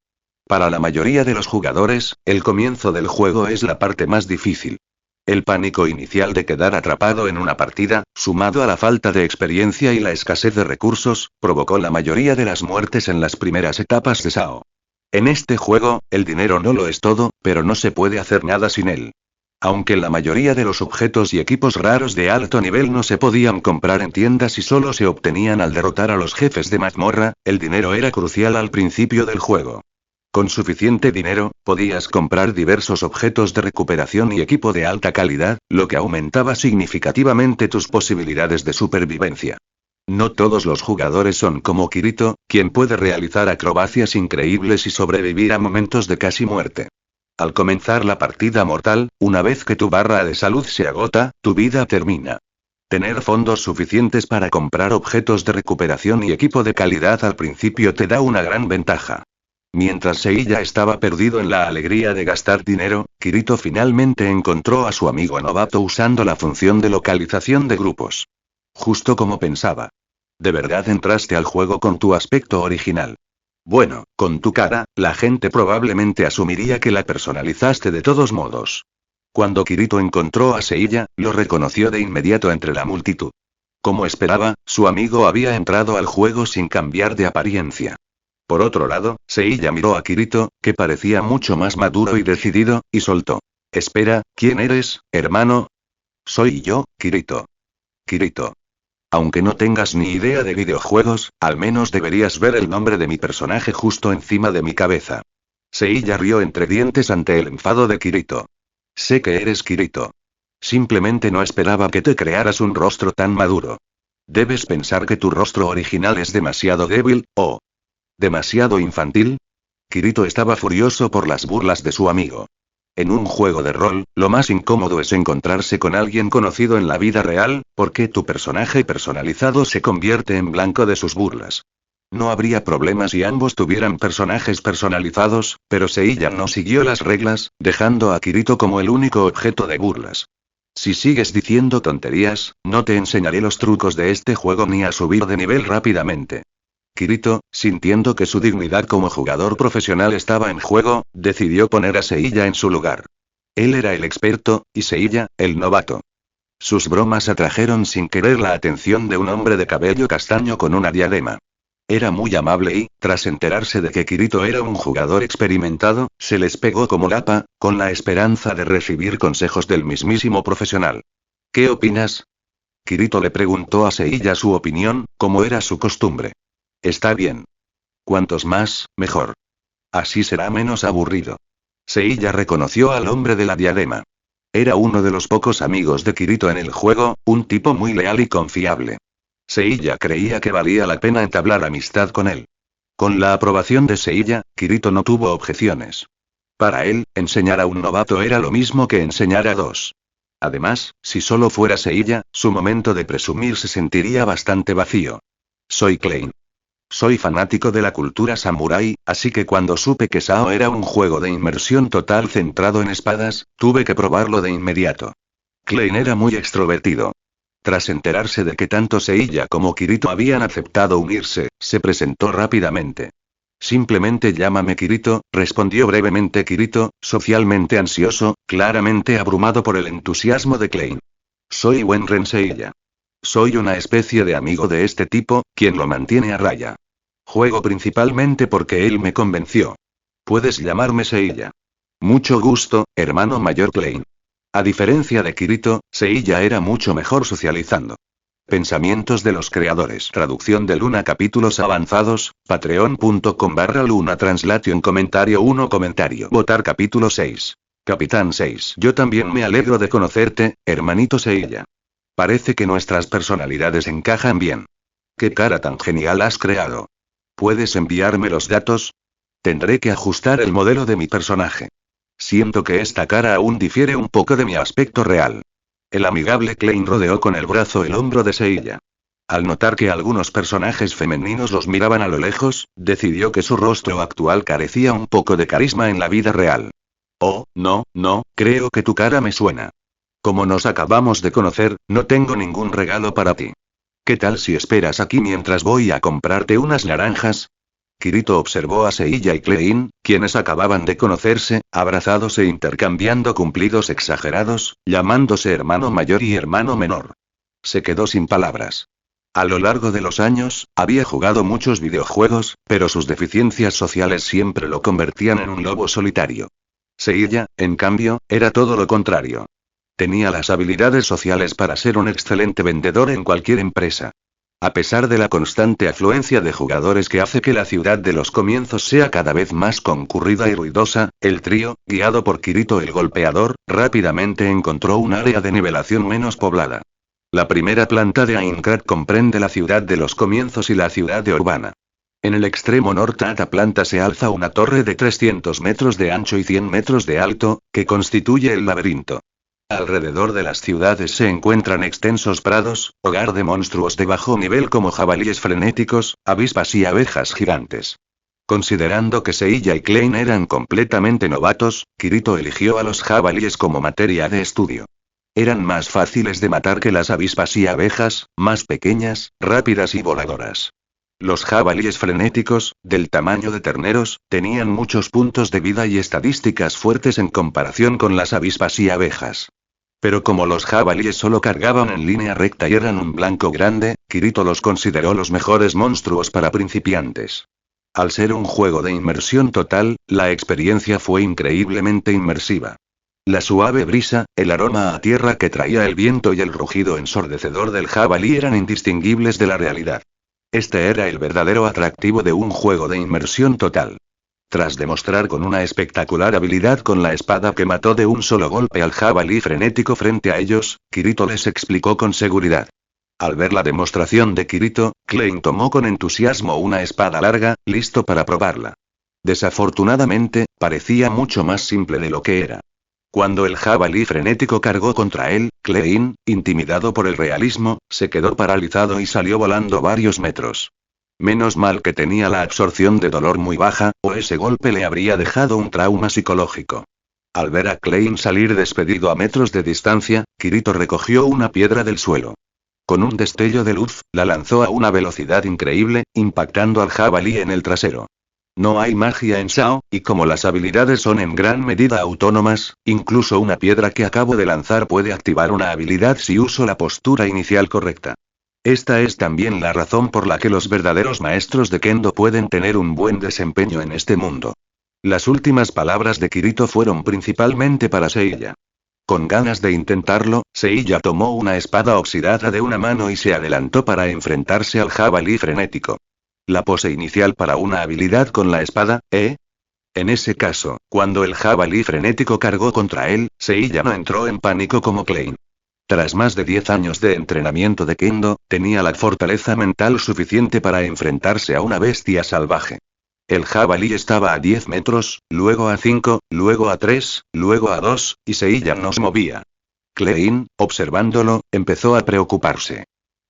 Para la mayoría de los jugadores, el comienzo del juego es la parte más difícil. El pánico inicial de quedar atrapado en una partida, sumado a la falta de experiencia y la escasez de recursos, provocó la mayoría de las muertes en las primeras etapas de Sao. En este juego, el dinero no lo es todo, pero no se puede hacer nada sin él. Aunque la mayoría de los objetos y equipos raros de alto nivel no se podían comprar en tiendas y solo se obtenían al derrotar a los jefes de mazmorra, el dinero era crucial al principio del juego. Con suficiente dinero, podías comprar diversos objetos de recuperación y equipo de alta calidad, lo que aumentaba significativamente tus posibilidades de supervivencia. No todos los jugadores son como Kirito, quien puede realizar acrobacias increíbles y sobrevivir a momentos de casi muerte. Al comenzar la partida mortal, una vez que tu barra de salud se agota, tu vida termina. Tener fondos suficientes para comprar objetos de recuperación y equipo de calidad al principio te da una gran ventaja. Mientras Seiya estaba perdido en la alegría de gastar dinero, Kirito finalmente encontró a su amigo novato usando la función de localización de grupos. Justo como pensaba. ¿De verdad entraste al juego con tu aspecto original? Bueno, con tu cara, la gente probablemente asumiría que la personalizaste de todos modos. Cuando Kirito encontró a Seiya, lo reconoció de inmediato entre la multitud. Como esperaba, su amigo había entrado al juego sin cambiar de apariencia. Por otro lado, Seiya miró a Kirito, que parecía mucho más maduro y decidido, y soltó. Espera, ¿quién eres, hermano? Soy yo, Kirito. Kirito. Aunque no tengas ni idea de videojuegos, al menos deberías ver el nombre de mi personaje justo encima de mi cabeza. Seiya rió entre dientes ante el enfado de Kirito. Sé que eres Kirito. Simplemente no esperaba que te crearas un rostro tan maduro. Debes pensar que tu rostro original es demasiado débil, ¿o demasiado infantil? Kirito estaba furioso por las burlas de su amigo. En un juego de rol, lo más incómodo es encontrarse con alguien conocido en la vida real, porque tu personaje personalizado se convierte en blanco de sus burlas. No habría problema si ambos tuvieran personajes personalizados, pero Seiya no siguió las reglas, dejando a Kirito como el único objeto de burlas. Si sigues diciendo tonterías, no te enseñaré los trucos de este juego ni a subir de nivel rápidamente. Kirito, sintiendo que su dignidad como jugador profesional estaba en juego, decidió poner a Seiya en su lugar. Él era el experto, y Seiya, el novato. Sus bromas atrajeron sin querer la atención de un hombre de cabello castaño con una diadema. Era muy amable y, tras enterarse de que Kirito era un jugador experimentado, se les pegó como lapa, con la esperanza de recibir consejos del mismísimo profesional. ¿Qué opinas? Kirito le preguntó a Seiya su opinión, como era su costumbre. Está bien. Cuantos más, mejor. Así será menos aburrido. Seiya reconoció al hombre de la diadema. Era uno de los pocos amigos de Kirito en el juego, un tipo muy leal y confiable. Seiya creía que valía la pena entablar amistad con él. Con la aprobación de Seiya, Kirito no tuvo objeciones. Para él, enseñar a un novato era lo mismo que enseñar a dos. Además, si solo fuera Seiya, su momento de presumir se sentiría bastante vacío. Soy Klein. Soy fanático de la cultura samurái, así que cuando supe que SAO era un juego de inmersión total centrado en espadas, tuve que probarlo de inmediato. Klein era muy extrovertido. Tras enterarse de que tanto Seiya como Kirito habían aceptado unirse, se presentó rápidamente. Simplemente llámame Kirito, respondió brevemente Kirito, socialmente ansioso, claramente abrumado por el entusiasmo de Klein. Soy Wenren Seiya. Soy una especie de amigo de este tipo, quien lo mantiene a raya. Juego principalmente porque él me convenció. Puedes llamarme Seiya. Mucho gusto, hermano mayor Klein. A diferencia de Kirito, Seiya era mucho mejor socializando. Pensamientos de los creadores. Traducción de Luna. Capítulos avanzados, patreon.com/Luna Translation. Comentario 1. Comentario. Votar. Capítulo 6. Capitán 6. Yo también me alegro de conocerte, hermanito Seiya. Parece que nuestras personalidades encajan bien. ¿Qué cara tan genial has creado? ¿Puedes enviarme los datos? Tendré que ajustar el modelo de mi personaje. Siento que esta cara aún difiere un poco de mi aspecto real. El amigable Klein rodeó con el brazo el hombro de Seiya. Al notar que algunos personajes femeninos los miraban a lo lejos, decidió que su rostro actual carecía un poco de carisma en la vida real. Oh, no, creo que tu cara me suena. Como nos acabamos de conocer, no tengo ningún regalo para ti. ¿Qué tal si esperas aquí mientras voy a comprarte unas naranjas? Kirito observó a Seiya y Klein, quienes acababan de conocerse, abrazados e intercambiando cumplidos exagerados, llamándose hermano mayor y hermano menor. Se quedó sin palabras. A lo largo de los años, había jugado muchos videojuegos, pero sus deficiencias sociales siempre lo convertían en un lobo solitario. Seiya, en cambio, era todo lo contrario. Tenía las habilidades sociales para ser un excelente vendedor en cualquier empresa. A pesar de la constante afluencia de jugadores que hace que la ciudad de los comienzos sea cada vez más concurrida y ruidosa, el trío, guiado por Kirito el golpeador, rápidamente encontró un área de nivelación menos poblada. La primera planta de Aincrad comprende la ciudad de los comienzos y la ciudad de Urbana. En el extremo norte de esta planta se alza una torre de 300 metros de ancho y 100 metros de alto, que constituye el laberinto. Alrededor de las ciudades se encuentran extensos prados, hogar de monstruos de bajo nivel como jabalíes frenéticos, avispas y abejas gigantes. Considerando que Seiya y Klein eran completamente novatos, Kirito eligió a los jabalíes como materia de estudio. Eran más fáciles de matar que las avispas y abejas, más pequeñas, rápidas y voladoras. Los jabalíes frenéticos, del tamaño de terneros, tenían muchos puntos de vida y estadísticas fuertes en comparación con las avispas y abejas. Pero como los jabalíes solo cargaban en línea recta y eran un blanco grande, Kirito los consideró los mejores monstruos para principiantes. Al ser un juego de inmersión total, la experiencia fue increíblemente inmersiva. La suave brisa, el aroma a tierra que traía el viento y el rugido ensordecedor del jabalí eran indistinguibles de la realidad. Este era el verdadero atractivo de un juego de inmersión total. Tras demostrar con una espectacular habilidad con la espada que mató de un solo golpe al jabalí frenético frente a ellos, Kirito les explicó con seguridad. Al ver la demostración de Kirito, Klein tomó con entusiasmo una espada larga, listo para probarla. Desafortunadamente, parecía mucho más simple de lo que era. Cuando el jabalí frenético cargó contra él, Klein, intimidado por el realismo, se quedó paralizado y salió volando varios metros. Menos mal que tenía la absorción de dolor muy baja, o ese golpe le habría dejado un trauma psicológico. Al ver a Klein salir despedido a metros de distancia, Kirito recogió una piedra del suelo. Con un destello de luz, la lanzó a una velocidad increíble, impactando al jabalí en el trasero. No hay magia en Sao, y como las habilidades son en gran medida autónomas, incluso una piedra que acabo de lanzar puede activar una habilidad si uso la postura inicial correcta. Esta es también la razón por la que los verdaderos maestros de Kendo pueden tener un buen desempeño en este mundo. Las últimas palabras de Kirito fueron principalmente para Seiya. Con ganas de intentarlo, Seiya tomó una espada oxidada de una mano y se adelantó para enfrentarse al jabalí frenético. La pose inicial para una habilidad con la espada, ¿eh? En ese caso, cuando el jabalí frenético cargó contra él, Seiya no entró en pánico como Klein. Tras más de 10 años de entrenamiento de Kendo, tenía la fortaleza mental suficiente para enfrentarse a una bestia salvaje. El jabalí estaba a 10 metros, luego a 5, luego a 3, luego a 2, y Seiya no se movía. Klein, observándolo, empezó a preocuparse.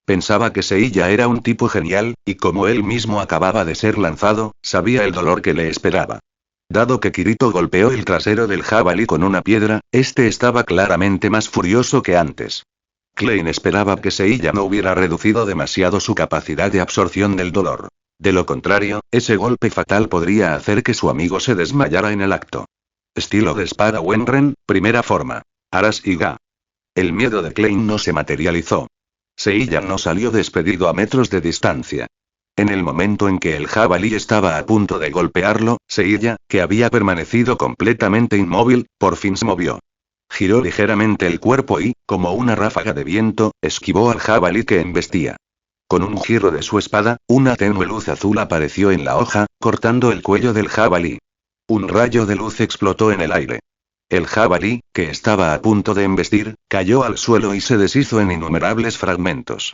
Pensaba que Seiya era un tipo genial, y como él mismo acababa de ser lanzado, sabía el dolor que le esperaba. Dado que Kirito golpeó el trasero del jabalí con una piedra, este estaba claramente más furioso que antes. Klein esperaba que Seiya no hubiera reducido demasiado su capacidad de absorción del dolor. De lo contrario, ese golpe fatal podría hacer que su amigo se desmayara en el acto. Estilo de espada Wenren, primera forma. Aras y Ga. El miedo de Klein no se materializó. Seiya no salió despedido a metros de distancia. En el momento en que el jabalí estaba a punto de golpearlo, Seiya, que había permanecido completamente inmóvil, por fin se movió. Giró ligeramente el cuerpo y, como una ráfaga de viento, esquivó al jabalí que embestía. Con un giro de su espada, una tenue luz azul apareció en la hoja, cortando el cuello del jabalí. Un rayo de luz explotó en el aire. El jabalí, que estaba a punto de embestir, cayó al suelo y se deshizo en innumerables fragmentos.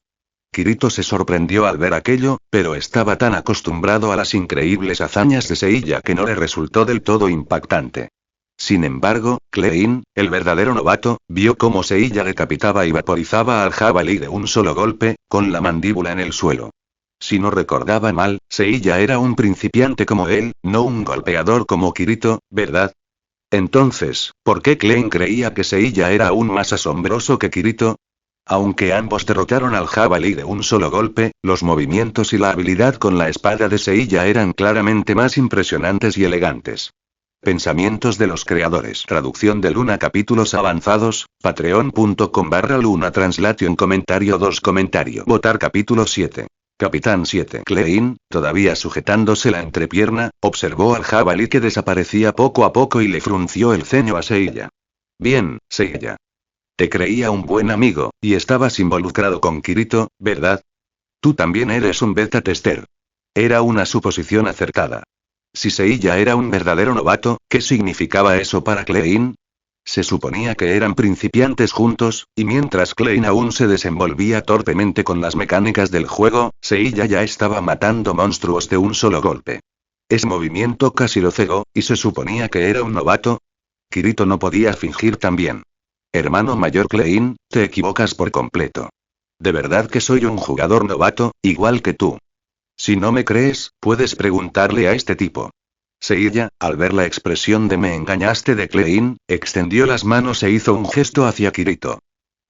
Kirito se sorprendió al ver aquello, pero estaba tan acostumbrado a las increíbles hazañas de Seiya que no le resultó del todo impactante. Sin embargo, Klein, el verdadero novato, vio cómo Seiya decapitaba y vaporizaba al jabalí de un solo golpe, con la mandíbula en el suelo. Si no recordaba mal, Seiya era un principiante como él, no un golpeador como Kirito, ¿verdad? Entonces, ¿por qué Klein creía que Seiya era aún más asombroso que Kirito? Aunque ambos derrotaron al jabalí de un solo golpe, los movimientos y la habilidad con la espada de Seiya eran claramente más impresionantes y elegantes. Pensamientos de los creadores. Traducción de Luna. Capítulos avanzados, patreon.com/Luna Translation. Comentario 2. Comentario. Votar. Capítulo 7. Capitán 7. Klein, todavía sujetándose la entrepierna, observó al jabalí que desaparecía poco a poco y le frunció el ceño a Seiya. Bien, Seiya. Te creía un buen amigo, y estabas involucrado con Kirito, ¿verdad? Tú también eres un beta tester. Era una suposición acertada. Si Seiya era un verdadero novato, ¿qué significaba eso para Klein? Se suponía que eran principiantes juntos, y mientras Klein aún se desenvolvía torpemente con las mecánicas del juego, Seiya ya estaba matando monstruos de un solo golpe. Ese movimiento casi lo cegó, y se suponía que era un novato. Kirito no podía fingir también. Hermano mayor Klein, te equivocas por completo. De verdad que soy un jugador novato, igual que tú. Si no me crees, puedes preguntarle a este tipo. Seiya, al ver la expresión de me engañaste de Klein, extendió las manos e hizo un gesto hacia Kirito.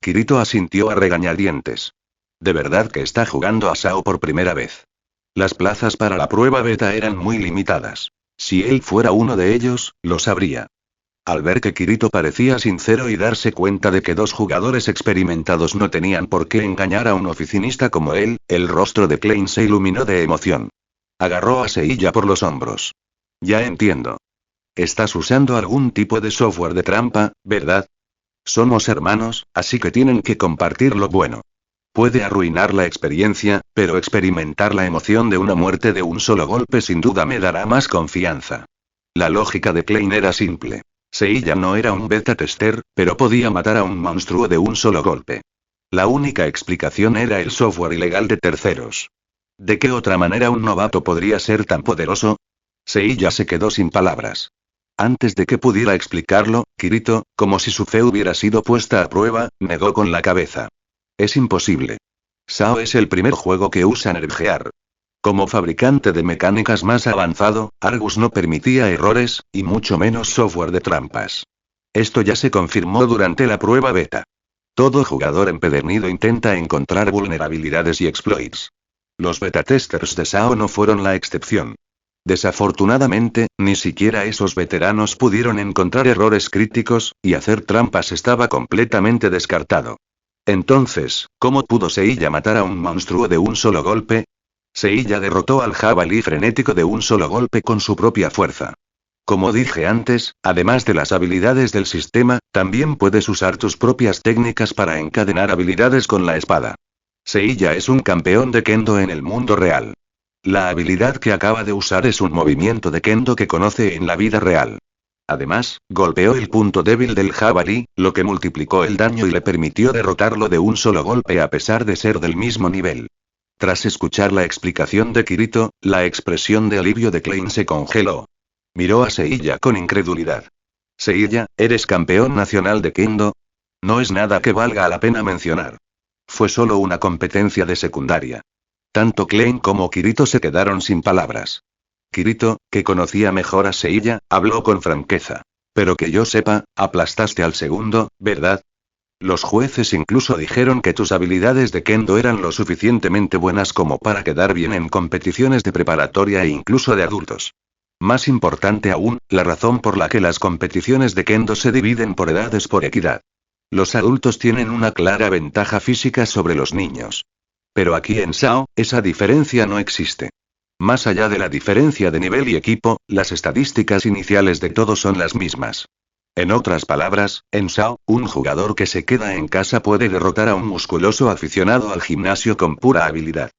Kirito asintió a regañadientes. De verdad que está jugando a Sao por primera vez. Las plazas para la prueba beta eran muy limitadas. Si él fuera uno de ellos, lo sabría. Al ver que Kirito parecía sincero y darse cuenta de que dos jugadores experimentados no tenían por qué engañar a un oficinista como él, el rostro de Klein se iluminó de emoción. Agarró a Seiya por los hombros. Ya entiendo. Estás usando algún tipo de software de trampa, ¿verdad? Somos hermanos, así que tienen que compartir lo bueno. Puede arruinar la experiencia, pero experimentar la emoción de una muerte de un solo golpe sin duda me dará más confianza. La lógica de Klein era simple. Seiya no era un beta tester, pero podía matar a un monstruo de un solo golpe. La única explicación era el software ilegal de terceros. ¿De qué otra manera un novato podría ser tan poderoso? Seiya se quedó sin palabras. Antes de que pudiera explicarlo, Kirito, como si su fe hubiera sido puesta a prueba, negó con la cabeza. Es imposible. Sao es el primer juego que usa Nerfear. Como fabricante de mecánicas más avanzado, Argus no permitía errores, y mucho menos software de trampas. Esto ya se confirmó durante la prueba beta. Todo jugador empedernido intenta encontrar vulnerabilidades y exploits. Los beta testers de SAO no fueron la excepción. Desafortunadamente, ni siquiera esos veteranos pudieron encontrar errores críticos, y hacer trampas estaba completamente descartado. Entonces, ¿cómo pudo Seiya matar a un monstruo de un solo golpe? Seiya derrotó al jabalí frenético de un solo golpe con su propia fuerza. Como dije antes, además de las habilidades del sistema, también puedes usar tus propias técnicas para encadenar habilidades con la espada. Seiya es un campeón de Kendo en el mundo real. La habilidad que acaba de usar es un movimiento de Kendo que conoce en la vida real. Además, golpeó el punto débil del jabalí, lo que multiplicó el daño y le permitió derrotarlo de un solo golpe a pesar de ser del mismo nivel. Tras escuchar la explicación de Kirito, la expresión de alivio de Klein se congeló. Miró a Seiya con incredulidad. Seiya, ¿eres campeón nacional de Kendo? No es nada que valga la pena mencionar. Fue solo una competencia de secundaria. Tanto Klein como Kirito se quedaron sin palabras. Kirito, que conocía mejor a Seiya, habló con franqueza. Pero que yo sepa, aplastaste al segundo, ¿verdad? Los jueces incluso dijeron que tus habilidades de Kendo eran lo suficientemente buenas como para quedar bien en competiciones de preparatoria e incluso de adultos. Más importante aún, la razón por la que las competiciones de Kendo se dividen por edades por equidad. Los adultos tienen una clara ventaja física sobre los niños. Pero aquí en SAO, esa diferencia no existe. Más allá de la diferencia de nivel y equipo, las estadísticas iniciales de todos son las mismas. En otras palabras, en SAO, un jugador que se queda en casa puede derrotar a un musculoso aficionado al gimnasio con pura habilidad.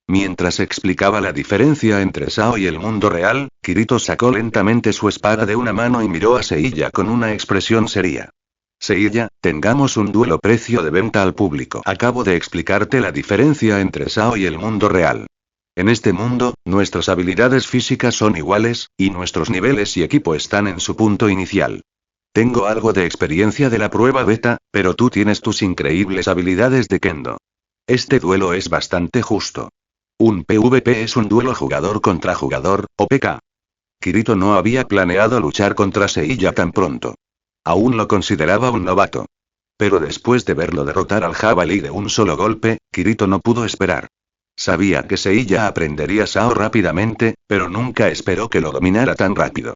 Mientras explicaba la diferencia entre SAO y el mundo real, Kirito sacó lentamente su espada de una mano y miró a Seiya con una expresión seria. Seiya, tengamos un duelo precio de venta al público. Acabo de explicarte la diferencia entre SAO y el mundo real. En este mundo, nuestras habilidades físicas son iguales, y nuestros niveles y equipo están en su punto inicial. Tengo algo de experiencia de la prueba beta, pero tú tienes tus increíbles habilidades de Kendo. Este duelo es bastante justo. Un PvP es un duelo jugador contra jugador, o PK. Kirito no había planeado luchar contra Seiya tan pronto. Aún lo consideraba un novato. Pero después de verlo derrotar al jabalí de un solo golpe, Kirito no pudo esperar. Sabía que Seiya aprendería SAO rápidamente, pero nunca esperó que lo dominara tan rápido.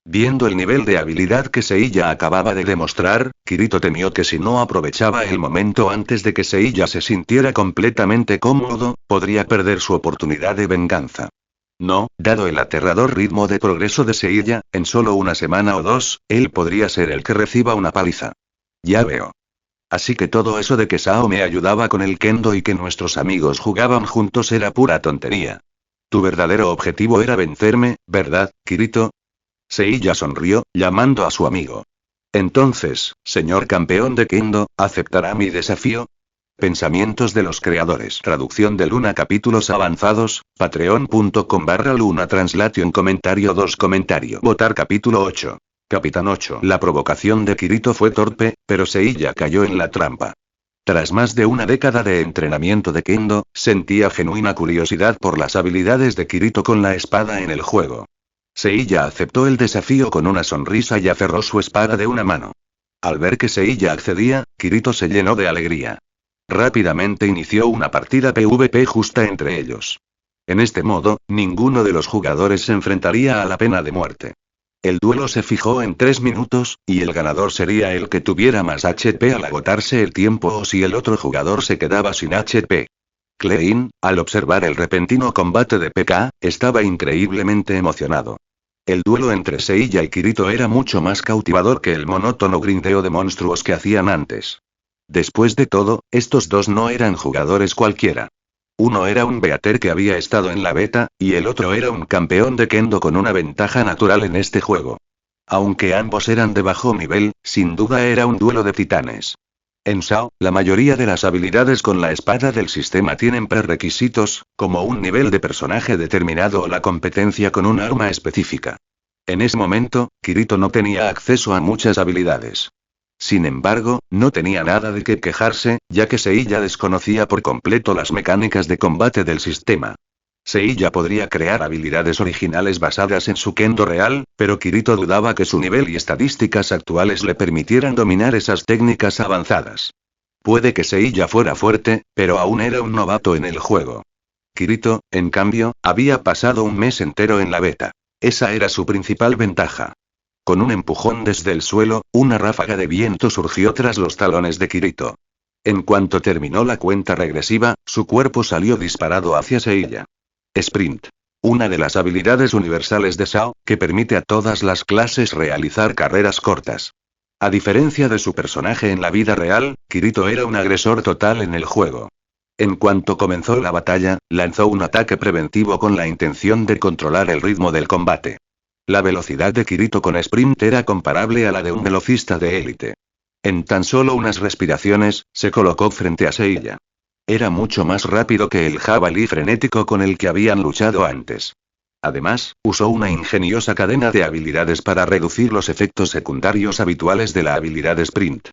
Viendo el nivel de habilidad que Seiya acababa de demostrar, Kirito temió que si no aprovechaba el momento antes de que Seiya se sintiera completamente cómodo, podría perder su oportunidad de venganza. No, dado el aterrador ritmo de progreso de Seiya, en solo una semana o dos, él podría ser el que reciba una paliza. Ya veo. Así que todo eso de que SAO me ayudaba con el Kendo y que nuestros amigos jugaban juntos era pura tontería. Tu verdadero objetivo era vencerme, ¿verdad, Kirito? Seiya sonrió, llamando a su amigo. Entonces, señor campeón de Kendo, ¿aceptará mi desafío? Pensamientos de los creadores. Traducción de Luna. Capítulos avanzados, patreon.com/Luna Translation. Comentario 2. Comentario. Votar. Capítulo 8. Capitán 8. La provocación de Kirito fue torpe, pero Seiya cayó en la trampa. Tras más de una década de entrenamiento de Kendo, sentía genuina curiosidad por las habilidades de Kirito con la espada en el juego. Seiya aceptó el desafío con una sonrisa y aferró su espada de una mano. Al ver que Seiya accedía, Kirito se llenó de alegría. Rápidamente inició una partida PvP justa entre ellos. En este modo, ninguno de los jugadores se enfrentaría a la pena de muerte. El duelo se fijó en 3 minutos, y el ganador sería el que tuviera más HP al agotarse el tiempo o si el otro jugador se quedaba sin HP. Klein, al observar el repentino combate de PK, estaba increíblemente emocionado. El duelo entre Seiya y Kirito era mucho más cautivador que el monótono grindeo de monstruos que hacían antes. Después de todo, estos dos no eran jugadores cualquiera. Uno era un beater que había estado en la beta, y el otro era un campeón de Kendo con una ventaja natural en este juego. Aunque ambos eran de bajo nivel, sin duda era un duelo de titanes. En SAO, la mayoría de las habilidades con la espada del sistema tienen prerequisitos, como un nivel de personaje determinado o la competencia con un arma específica. En ese momento, Kirito no tenía acceso a muchas habilidades. Sin embargo, no tenía nada de qué quejarse, ya que Seiya desconocía por completo las mecánicas de combate del sistema. Seiya podría crear habilidades originales basadas en su kendo real, pero Kirito dudaba que su nivel y estadísticas actuales le permitieran dominar esas técnicas avanzadas. Puede que Seiya fuera fuerte, pero aún era un novato en el juego. Kirito, en cambio, había pasado un mes entero en la beta. Esa era su principal ventaja. Con un empujón desde el suelo, una ráfaga de viento surgió tras los talones de Kirito. En cuanto terminó la cuenta regresiva, su cuerpo salió disparado hacia Seiya. Sprint. Una de las habilidades universales de Sao, que permite a todas las clases realizar carreras cortas. A diferencia de su personaje en la vida real, Kirito era un agresor total en el juego. En cuanto comenzó la batalla, lanzó un ataque preventivo con la intención de controlar el ritmo del combate. La velocidad de Kirito con Sprint era comparable a la de un velocista de élite. En tan solo unas respiraciones, se colocó frente a Seiya. Era mucho más rápido que el jabalí frenético con el que habían luchado antes. Además, usó una ingeniosa cadena de habilidades para reducir los efectos secundarios habituales de la habilidad Sprint.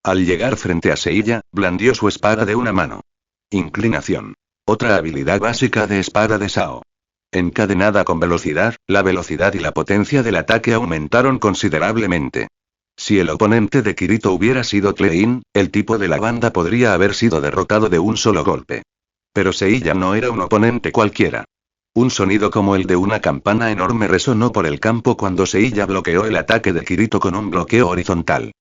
Al llegar frente a Seiya, blandió su espada de una mano. Inclinación. Otra habilidad básica de espada de Sao. Encadenada con velocidad, la velocidad y la potencia del ataque aumentaron considerablemente. Si el oponente de Kirito hubiera sido Klein, el tipo de la banda podría haber sido derrotado de un solo golpe. Pero Seiya no era un oponente cualquiera. Un sonido como el de una campana enorme resonó por el campo cuando Seiya bloqueó el ataque de Kirito con un bloqueo horizontal.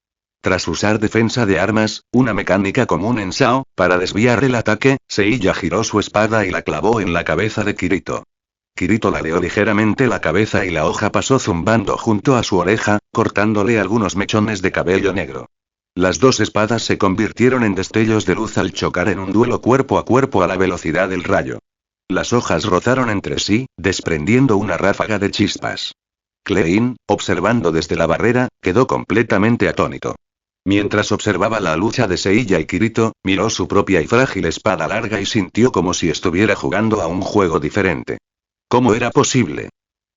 Tras usar defensa de armas, una mecánica común en Sao, para desviar el ataque, Seiya giró su espada y la clavó en la cabeza de Kirito. Kirito ladeó ligeramente la cabeza y la hoja pasó zumbando junto a su oreja, cortándole algunos mechones de cabello negro. Las dos espadas se convirtieron en destellos de luz al chocar en un duelo cuerpo a la velocidad del rayo. Las hojas rozaron entre sí, desprendiendo una ráfaga de chispas. Klein, observando desde la barrera, quedó completamente atónito. Mientras observaba la lucha de Seiya y Kirito, miró su propia y frágil espada larga y sintió como si estuviera jugando a un juego diferente. ¿Cómo era posible?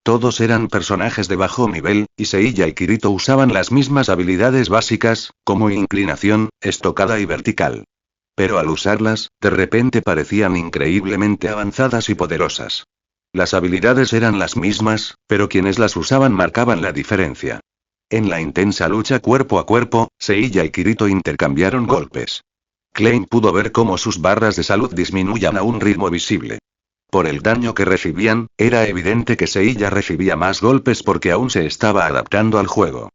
Todos eran personajes de bajo nivel, y Seiya y Kirito usaban las mismas habilidades básicas, como inclinación, estocada y vertical. Pero al usarlas, de repente parecían increíblemente avanzadas y poderosas. Las habilidades eran las mismas, pero quienes las usaban marcaban la diferencia. En la intensa lucha cuerpo a cuerpo, Seiya y Kirito intercambiaron golpes. Klein pudo ver cómo sus barras de salud disminuían a un ritmo visible. Por el daño que recibían, era evidente que Seiya recibía más golpes porque aún se estaba adaptando al juego.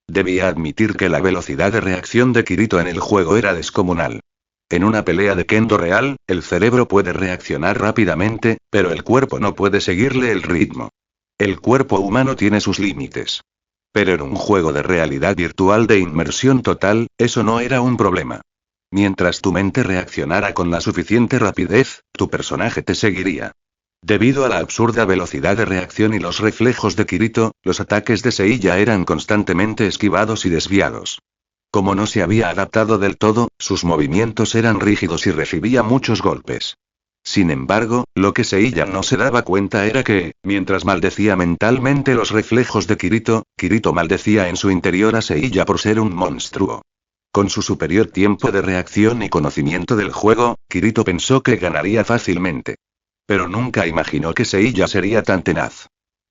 Debía admitir que la velocidad de reacción de Kirito en el juego era descomunal. En una pelea de kendo real, el cerebro puede reaccionar rápidamente, pero el cuerpo no puede seguirle el ritmo. El cuerpo humano tiene sus límites. Pero en un juego de realidad virtual de inmersión total, eso no era un problema. Mientras tu mente reaccionara con la suficiente rapidez, tu personaje te seguiría. Debido a la absurda velocidad de reacción y los reflejos de Kirito, los ataques de Seiya eran constantemente esquivados y desviados. Como no se había adaptado del todo, sus movimientos eran rígidos y recibía muchos golpes. Sin embargo, lo que Seiya no se daba cuenta era que, mientras maldecía mentalmente los reflejos de Kirito, Kirito maldecía en su interior a Seiya por ser un monstruo. Con su superior tiempo de reacción y conocimiento del juego, Kirito pensó que ganaría fácilmente. Pero nunca imaginó que Seiya sería tan tenaz.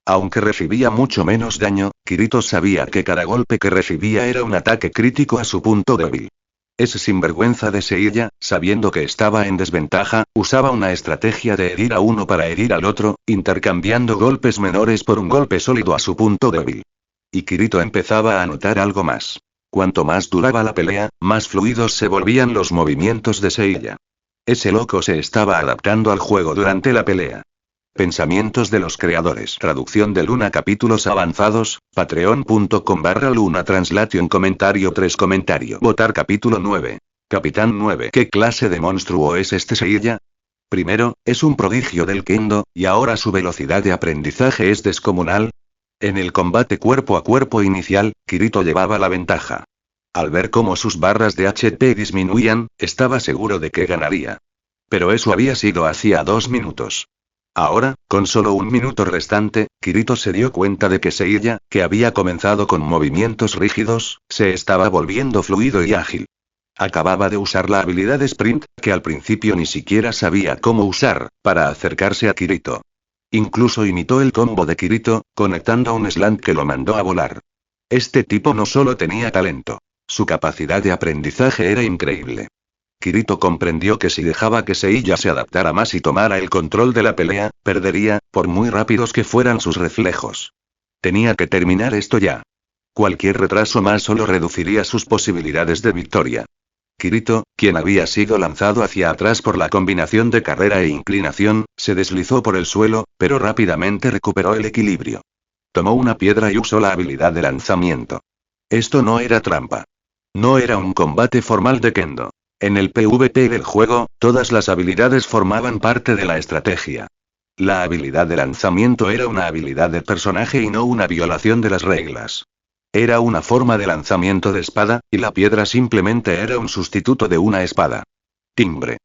Aunque recibía mucho menos daño, Kirito sabía que cada golpe que recibía era un ataque crítico a su punto débil. Ese sinvergüenza de Seiya, sabiendo que estaba en desventaja, usaba una estrategia de herir a uno para herir al otro, intercambiando golpes menores por un golpe sólido a su punto débil. Y Kirito empezaba a notar algo más. Cuanto más duraba la pelea, más fluidos se volvían los movimientos de Seiya. Ese loco se estaba adaptando al juego durante la pelea. Pensamientos de los creadores. Traducción de Luna. Capítulos avanzados, patreon.com/Luna Translation. Comentario 3. Comentario. Votar. Capítulo 9. Capitán 9. ¿Qué clase de monstruo es este Seiya? Primero, es un prodigio del kendo, y ahora su velocidad de aprendizaje es descomunal. En el combate cuerpo a cuerpo inicial, Kirito llevaba la ventaja. Al ver cómo sus barras de HP disminuían, estaba seguro de que ganaría. Pero eso había sido hacía 2 minutos. Ahora, con solo 1 minuto restante, Kirito se dio cuenta de que Seiya, que había comenzado con movimientos rígidos, se estaba volviendo fluido y ágil. Acababa de usar la habilidad Sprint, que al principio ni siquiera sabía cómo usar, para acercarse a Kirito. Incluso imitó el combo de Kirito, conectando un slant que lo mandó a volar. Este tipo no solo tenía talento. Su capacidad de aprendizaje era increíble. Kirito comprendió que si dejaba que Seiya se adaptara más y tomara el control de la pelea, perdería, por muy rápidos que fueran sus reflejos. Tenía que terminar esto ya. Cualquier retraso más solo reduciría sus posibilidades de victoria. Kirito, quien había sido lanzado hacia atrás por la combinación de carrera e inclinación, se deslizó por el suelo, pero rápidamente recuperó el equilibrio. Tomó una piedra y usó la habilidad de lanzamiento. Esto no era trampa. No era un combate formal de Kendo. En el PvP del juego, todas las habilidades formaban parte de la estrategia. La habilidad de lanzamiento era una habilidad del personaje y no una violación de las reglas. Era una forma de lanzamiento de espada, y la piedra simplemente era un sustituto de una espada. Timbre.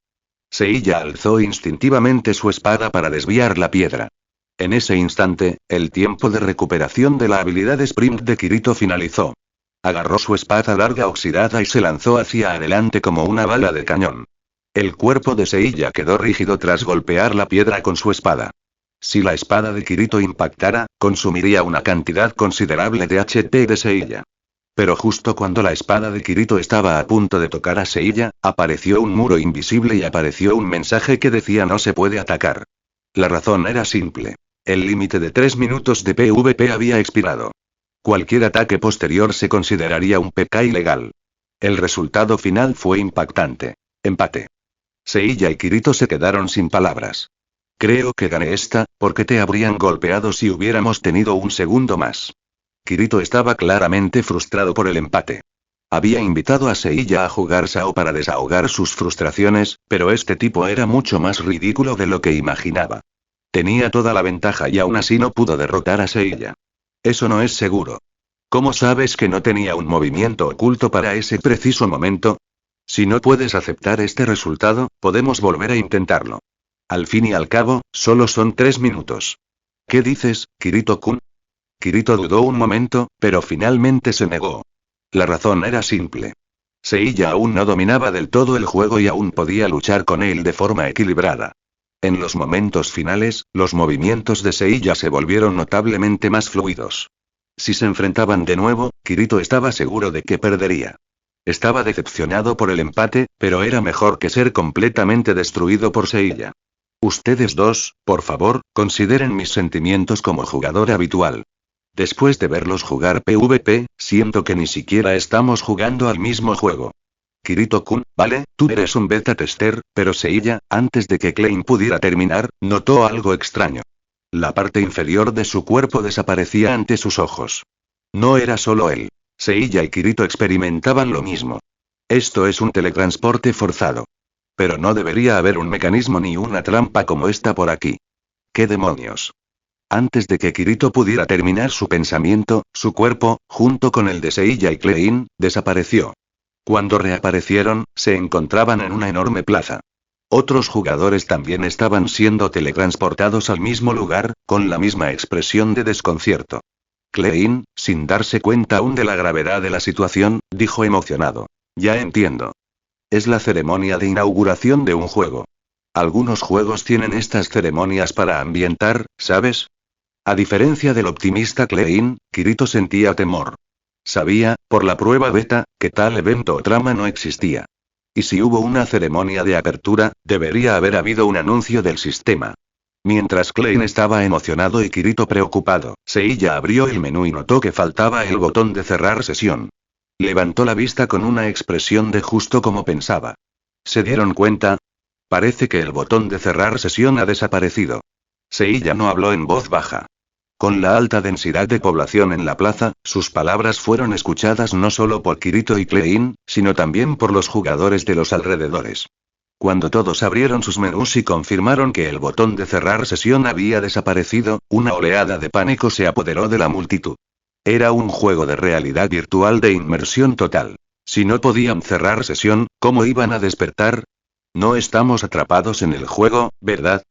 Seiya alzó instintivamente su espada para desviar la piedra. En ese instante, el tiempo de recuperación de la habilidad Sprint de Kirito finalizó. Agarró su espada larga oxidada y se lanzó hacia adelante como una bala de cañón. El cuerpo de Seiya quedó rígido tras golpear la piedra con su espada. Si la espada de Kirito impactara, consumiría una cantidad considerable de HP de Seiya. Pero justo cuando la espada de Kirito estaba a punto de tocar a Seiya, apareció un muro invisible y apareció un mensaje que decía no se puede atacar. La razón era simple. El límite de 3 minutos de PvP había expirado. Cualquier ataque posterior se consideraría un PK ilegal. El resultado final fue impactante. Empate. Seiya y Kirito se quedaron sin palabras. Creo que gané esta, porque te habrían golpeado si hubiéramos tenido un segundo más. Kirito estaba claramente frustrado por el empate. Había invitado a Seiya a jugar Sao para desahogar sus frustraciones, pero este tipo era mucho más ridículo de lo que imaginaba. Tenía toda la ventaja y aún así no pudo derrotar a Seiya. Eso no es seguro. ¿Cómo sabes que no tenía un movimiento oculto para ese preciso momento? Si no puedes aceptar este resultado, podemos volver a intentarlo. Al fin y al cabo, solo son 3 minutos. ¿Qué dices, Kirito-kun? Kirito dudó un momento, pero finalmente se negó. La razón era simple. Seiya aún no dominaba del todo el juego y aún podía luchar con él de forma equilibrada. En los momentos finales, los movimientos de Seiya se volvieron notablemente más fluidos. Si se enfrentaban de nuevo, Kirito estaba seguro de que perdería. Estaba decepcionado por el empate, pero era mejor que ser completamente destruido por Seiya. Ustedes dos, por favor, consideren mis sentimientos como jugador habitual. Después de verlos jugar PvP, siento que ni siquiera estamos jugando al mismo juego. Kirito-kun, vale, tú eres un beta tester, pero Seiya, antes de que Klein pudiera terminar, notó algo extraño. La parte inferior de su cuerpo desaparecía ante sus ojos. No era solo él. Seiya y Kirito experimentaban lo mismo. Esto es un teletransporte forzado. Pero no debería haber un mecanismo ni una trampa como esta por aquí. ¿Qué demonios? Antes de que Kirito pudiera terminar su pensamiento, su cuerpo, junto con el de Seiya y Klein, desapareció. Cuando reaparecieron, se encontraban en una enorme plaza. Otros jugadores también estaban siendo teletransportados al mismo lugar, con la misma expresión de desconcierto. Klein, sin darse cuenta aún de la gravedad de la situación, dijo emocionado. Ya entiendo. Es la ceremonia de inauguración de un juego. Algunos juegos tienen estas ceremonias para ambientar, ¿sabes? A diferencia del optimista Klein, Kirito sentía temor. Sabía, por la prueba beta, que tal evento o trama no existía. Y si hubo una ceremonia de apertura, debería haber habido un anuncio del sistema. Mientras Klein estaba emocionado y Kirito preocupado, Seiya abrió el menú y notó que faltaba el botón de cerrar sesión. Levantó la vista con una expresión de justo como pensaba. ¿Se dieron cuenta? Parece que el botón de cerrar sesión ha desaparecido. Seiya no habló en voz baja. Con la alta densidad de población en la plaza, sus palabras fueron escuchadas no solo por Kirito y Klein, sino también por los jugadores de los alrededores. Cuando todos abrieron sus menús y confirmaron que el botón de cerrar sesión había desaparecido, una oleada de pánico se apoderó de la multitud. Era un juego de realidad virtual de inmersión total. Si no podían cerrar sesión, ¿cómo iban a despertar? No estamos atrapados en el juego, ¿verdad?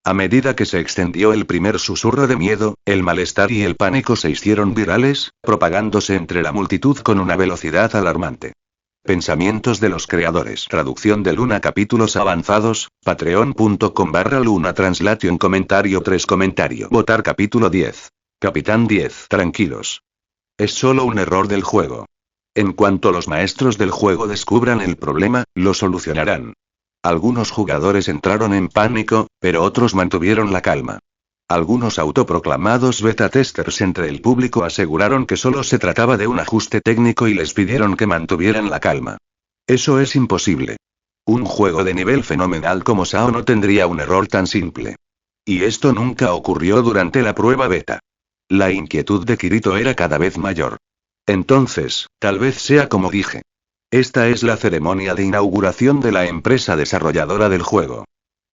A medida que se extendió el primer susurro de miedo, el malestar y el pánico se hicieron virales, propagándose entre la multitud con una velocidad alarmante. Pensamientos de los creadores. Traducción de Luna. Capítulos avanzados. Patreon.com/Luna Translation. Comentario 3. Comentario. Votar. Capítulo 10. Capitán 10. Tranquilos. Es solo un error del juego. En cuanto los maestros del juego descubran el problema, lo solucionarán. Algunos jugadores entraron en pánico, pero otros mantuvieron la calma. Algunos autoproclamados beta testers entre el público aseguraron que solo se trataba de un ajuste técnico y les pidieron que mantuvieran la calma. Eso es imposible. Un juego de nivel fenomenal como SAO no tendría un error tan simple. Y esto nunca ocurrió durante la prueba beta. La inquietud de Kirito era cada vez mayor. Entonces, tal vez sea como dije. Esta es la ceremonia de inauguración de la empresa desarrolladora del juego.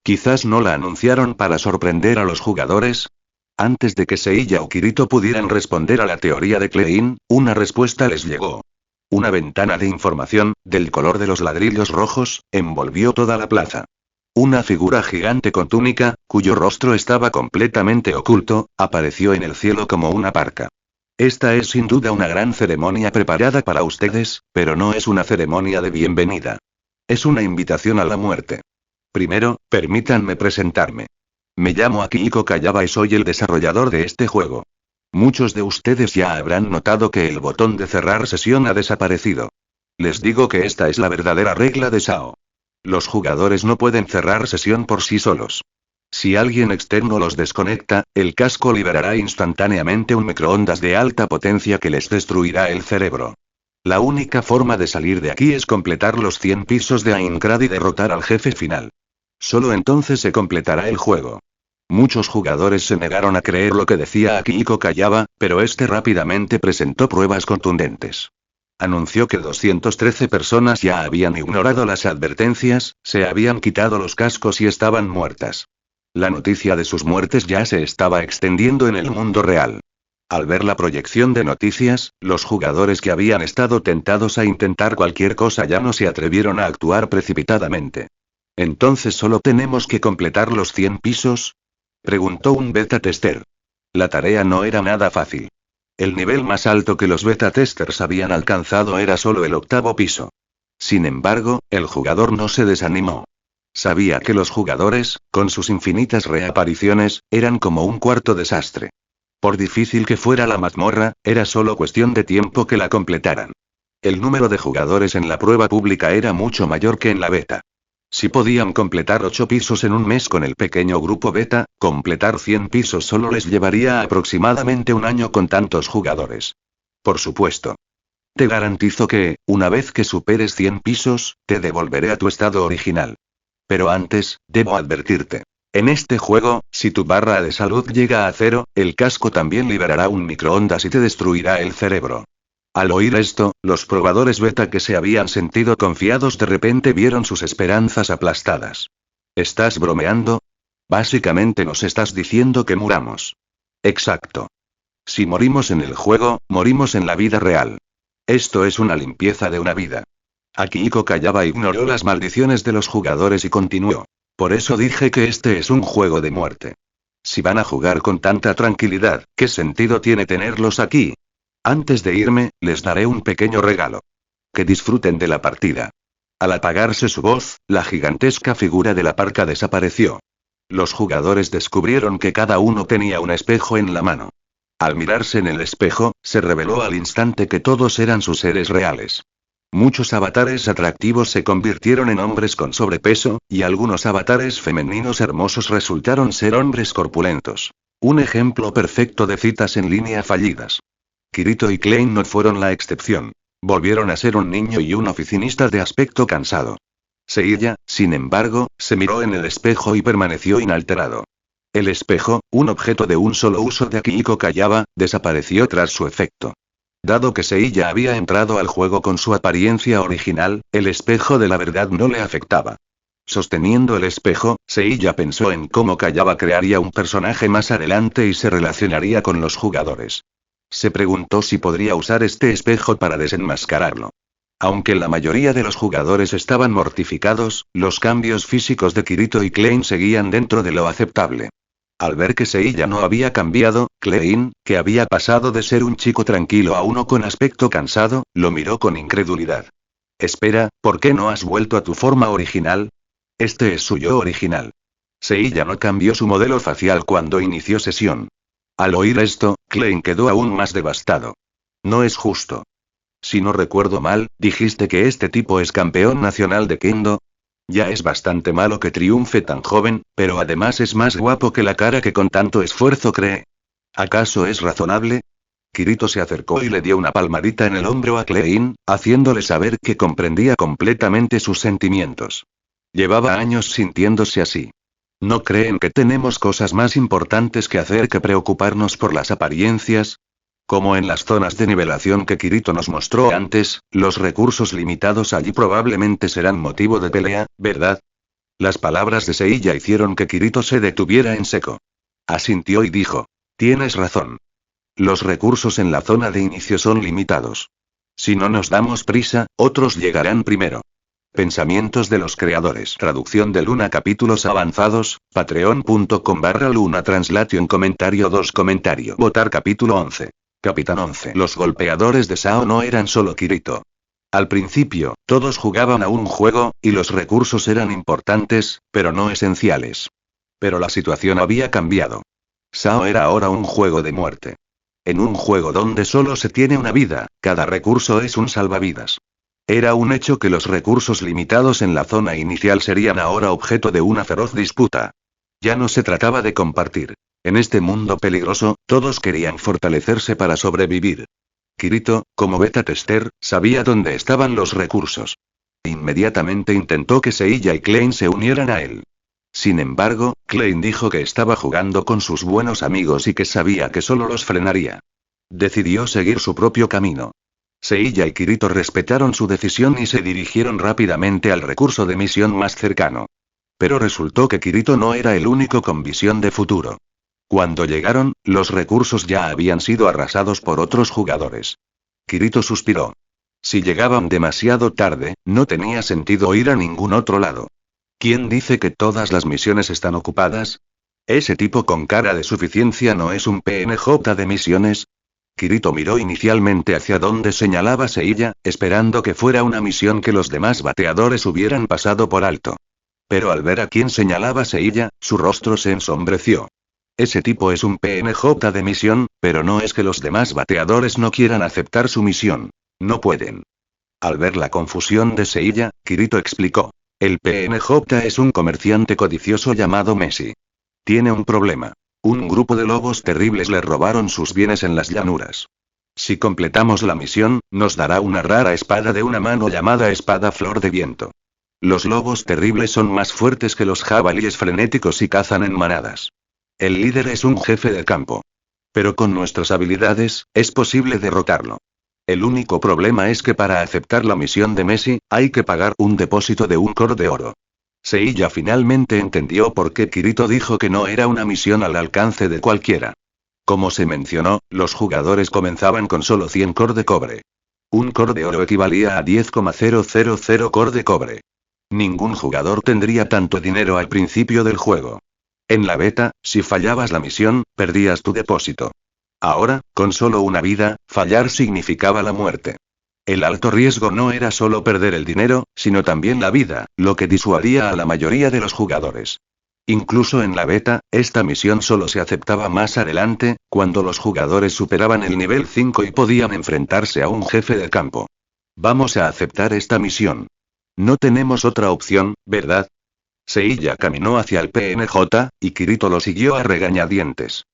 Quizás no la anunciaron para sorprender a los jugadores. Antes de que Seiya o Kirito pudieran responder a la teoría de Klein, una respuesta les llegó. Una ventana de información, del color de los ladrillos rojos, envolvió toda la plaza. Una figura gigante con túnica, cuyo rostro estaba completamente oculto, apareció en el cielo como una parca. Esta es sin duda una gran ceremonia preparada para ustedes, pero no es una ceremonia de bienvenida. Es una invitación a la muerte. Primero, permítanme presentarme. Me llamo Akihiko Kayaba y soy el desarrollador de este juego. Muchos de ustedes ya habrán notado que el botón de cerrar sesión ha desaparecido. Les digo que esta es la verdadera regla de SAO. Los jugadores no pueden cerrar sesión por sí solos. Si alguien externo los desconecta, el casco liberará instantáneamente un microondas de alta potencia que les destruirá el cerebro. La única forma de salir de aquí es completar los 100 pisos de Aincrad y derrotar al jefe final. Solo entonces se completará el juego. Muchos jugadores se negaron a creer lo que decía Akihiko Kayaba, pero este rápidamente presentó pruebas contundentes. Anunció que 213 personas ya habían ignorado las advertencias, se habían quitado los cascos y estaban muertas. La noticia de sus muertes ya se estaba extendiendo en el mundo real. Al ver la proyección de noticias, los jugadores que habían estado tentados a intentar cualquier cosa ya no se atrevieron a actuar precipitadamente. ¿Entonces solo tenemos que completar los 100 pisos? Preguntó un beta tester. La tarea no era nada fácil. El nivel más alto que los beta testers habían alcanzado era solo el 8º piso. Sin embargo, el jugador no se desanimó. Sabía que los jugadores, con sus infinitas reapariciones, eran como un cuarto desastre. Por difícil que fuera la mazmorra, era solo cuestión de tiempo que la completaran. El número de jugadores en la prueba pública era mucho mayor que en la beta. Si podían completar 8 pisos en un mes con el pequeño grupo beta, completar 100 pisos solo les llevaría aproximadamente un año con tantos jugadores. Por supuesto. Te garantizo que, una vez que superes 100 pisos, te devolveré a tu estado original. Pero antes, debo advertirte. En este juego, si tu barra de salud llega a 0, el casco también liberará un microondas y te destruirá el cerebro. Al oír esto, los probadores beta que se habían sentido confiados de repente vieron sus esperanzas aplastadas. ¿Estás bromeando? Básicamente nos estás diciendo que muramos. Exacto. Si morimos en el juego, morimos en la vida real. Esto es una limpieza de una vida. Akihiko Kayaba ignoró las maldiciones de los jugadores y continuó. Por eso dije que este es un juego de muerte. Si van a jugar con tanta tranquilidad, ¿qué sentido tiene tenerlos aquí? Antes de irme, les daré un pequeño regalo. Que disfruten de la partida. Al apagarse su voz, la gigantesca figura de la parca desapareció. Los jugadores descubrieron que cada uno tenía un espejo en la mano. Al mirarse en el espejo, se reveló al instante que todos eran sus seres reales. Muchos avatares atractivos se convirtieron en hombres con sobrepeso, y algunos avatares femeninos hermosos resultaron ser hombres corpulentos. Un ejemplo perfecto de citas en línea fallidas. Kirito y Klein no fueron la excepción. Volvieron a ser un niño y un oficinista de aspecto cansado. Seiya, sin embargo, se miró en el espejo y permaneció inalterado. El espejo, un objeto de un solo uso de Akihiko Kayaba, desapareció tras su efecto. Dado que Seiya había entrado al juego con su apariencia original, el espejo de la verdad no le afectaba. Sosteniendo el espejo, Seiya pensó en cómo Kayaba crearía un personaje más adelante y se relacionaría con los jugadores. Se preguntó si podría usar este espejo para desenmascararlo. Aunque la mayoría de los jugadores estaban mortificados, los cambios físicos de Kirito y Klein seguían dentro de lo aceptable. Al ver que Seiya no había cambiado, Klein, que había pasado de ser un chico tranquilo a uno con aspecto cansado, lo miró con incredulidad. Espera, ¿por qué no has vuelto a tu forma original? Este es su yo original. Seiya no cambió su modelo facial cuando inició sesión. Al oír esto, Klein quedó aún más devastado. No es justo. Si no recuerdo mal, dijiste que este tipo es campeón nacional de Kendo. Ya es bastante malo que triunfe tan joven, pero además es más guapo que la cara que con tanto esfuerzo cree. ¿Acaso es razonable? Kirito se acercó y le dio una palmadita en el hombro a Klein, haciéndole saber que comprendía completamente sus sentimientos. Llevaba años sintiéndose así. ¿No creen que tenemos cosas más importantes que hacer que preocuparnos por las apariencias? Como en las zonas de nivelación que Kirito nos mostró antes, los recursos limitados allí probablemente serán motivo de pelea, ¿verdad? Las palabras de Seiya hicieron que Kirito se detuviera en seco. Asintió y dijo: tienes razón. Los recursos en la zona de inicio son limitados. Si no nos damos prisa, otros llegarán primero. Pensamientos de los creadores. Traducción de Luna. Capítulos avanzados, patreon.com/Luna Translation. Comentario 2. Comentario. Votar. Capítulo 11. Capitán 11. Los golpeadores de Sao no eran solo Kirito. Al principio, todos jugaban a un juego, y los recursos eran importantes, pero no esenciales. Pero la situación había cambiado. Sao era ahora un juego de muerte. En un juego donde solo se tiene una vida, cada recurso es un salvavidas. Era un hecho que los recursos limitados en la zona inicial serían ahora objeto de una feroz disputa. Ya no se trataba de compartir. En este mundo peligroso, todos querían fortalecerse para sobrevivir. Kirito, como beta tester, sabía dónde estaban los recursos. Inmediatamente intentó que Seiya y Klein se unieran a él. Sin embargo, Klein dijo que estaba jugando con sus buenos amigos y que sabía que solo los frenaría. Decidió seguir su propio camino. Seiya y Kirito respetaron su decisión y se dirigieron rápidamente al recurso de misión más cercano. Pero resultó que Kirito no era el único con visión de futuro. Cuando llegaron, los recursos ya habían sido arrasados por otros jugadores. Kirito suspiró. Si llegaban demasiado tarde, no tenía sentido ir a ningún otro lado. ¿Quién dice que todas las misiones están ocupadas? ¿Ese tipo con cara de suficiencia no es un PNJ de misiones? Kirito miró inicialmente hacia donde señalaba Seiya, esperando que fuera una misión que los demás bateadores hubieran pasado por alto. Pero al ver a quien señalaba Seiya, su rostro se ensombreció. Ese tipo es un PNJ de misión, pero no es que los demás bateadores no quieran aceptar su misión. No pueden. Al ver la confusión de Seiya, Kirito explicó. El PNJ es un comerciante codicioso llamado Messi. Tiene un problema. Un grupo de lobos terribles le robaron sus bienes en las llanuras. Si completamos la misión, nos dará una rara espada de una mano llamada espada flor de viento. Los lobos terribles son más fuertes que los jabalíes frenéticos y cazan en manadas. El líder es un jefe de campo. Pero con nuestras habilidades, es posible derrotarlo. El único problema es que para aceptar la misión de Messi, hay que pagar un depósito de un core de oro. Seiya finalmente entendió por qué Kirito dijo que no era una misión al alcance de cualquiera. Como se mencionó, los jugadores comenzaban con solo 100 core de cobre. Un core de oro equivalía a 10,000 core de cobre. Ningún jugador tendría tanto dinero al principio del juego. En la beta, si fallabas la misión, perdías tu depósito. Ahora, con solo una vida, fallar significaba la muerte. El alto riesgo no era solo perder el dinero, sino también la vida, lo que disuadía a la mayoría de los jugadores. Incluso en la beta, esta misión solo se aceptaba más adelante, cuando los jugadores superaban el nivel 5 y podían enfrentarse a un jefe de campo. Vamos a aceptar esta misión. No tenemos otra opción, ¿verdad? Seiya caminó hacia el PNJ, y Kirito lo siguió a regañadientes.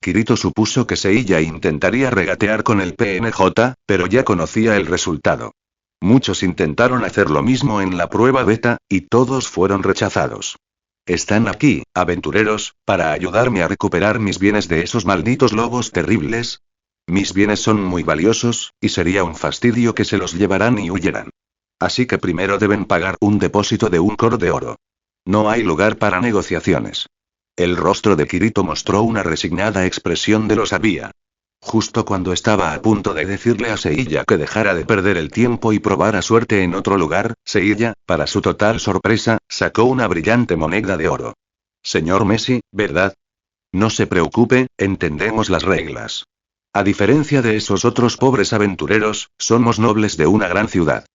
Kirito supuso que Seiya intentaría regatear con el PNJ, pero ya conocía el resultado. Muchos intentaron hacer lo mismo en la prueba beta, y todos fueron rechazados. Están aquí, aventureros, para ayudarme a recuperar mis bienes de esos malditos lobos terribles. Mis bienes son muy valiosos, y sería un fastidio que se los llevaran y huyeran. Así que primero deben pagar un depósito de un core de oro. No hay lugar para negociaciones. El rostro de Kirito mostró una resignada expresión de lo sabía. Justo cuando estaba a punto de decirle a Seiya que dejara de perder el tiempo y probara suerte en otro lugar, Seiya, para su total sorpresa, sacó una brillante moneda de oro. Señor Messi, ¿verdad? No se preocupe, entendemos las reglas. A diferencia de esos otros pobres aventureros, somos nobles de una gran ciudad.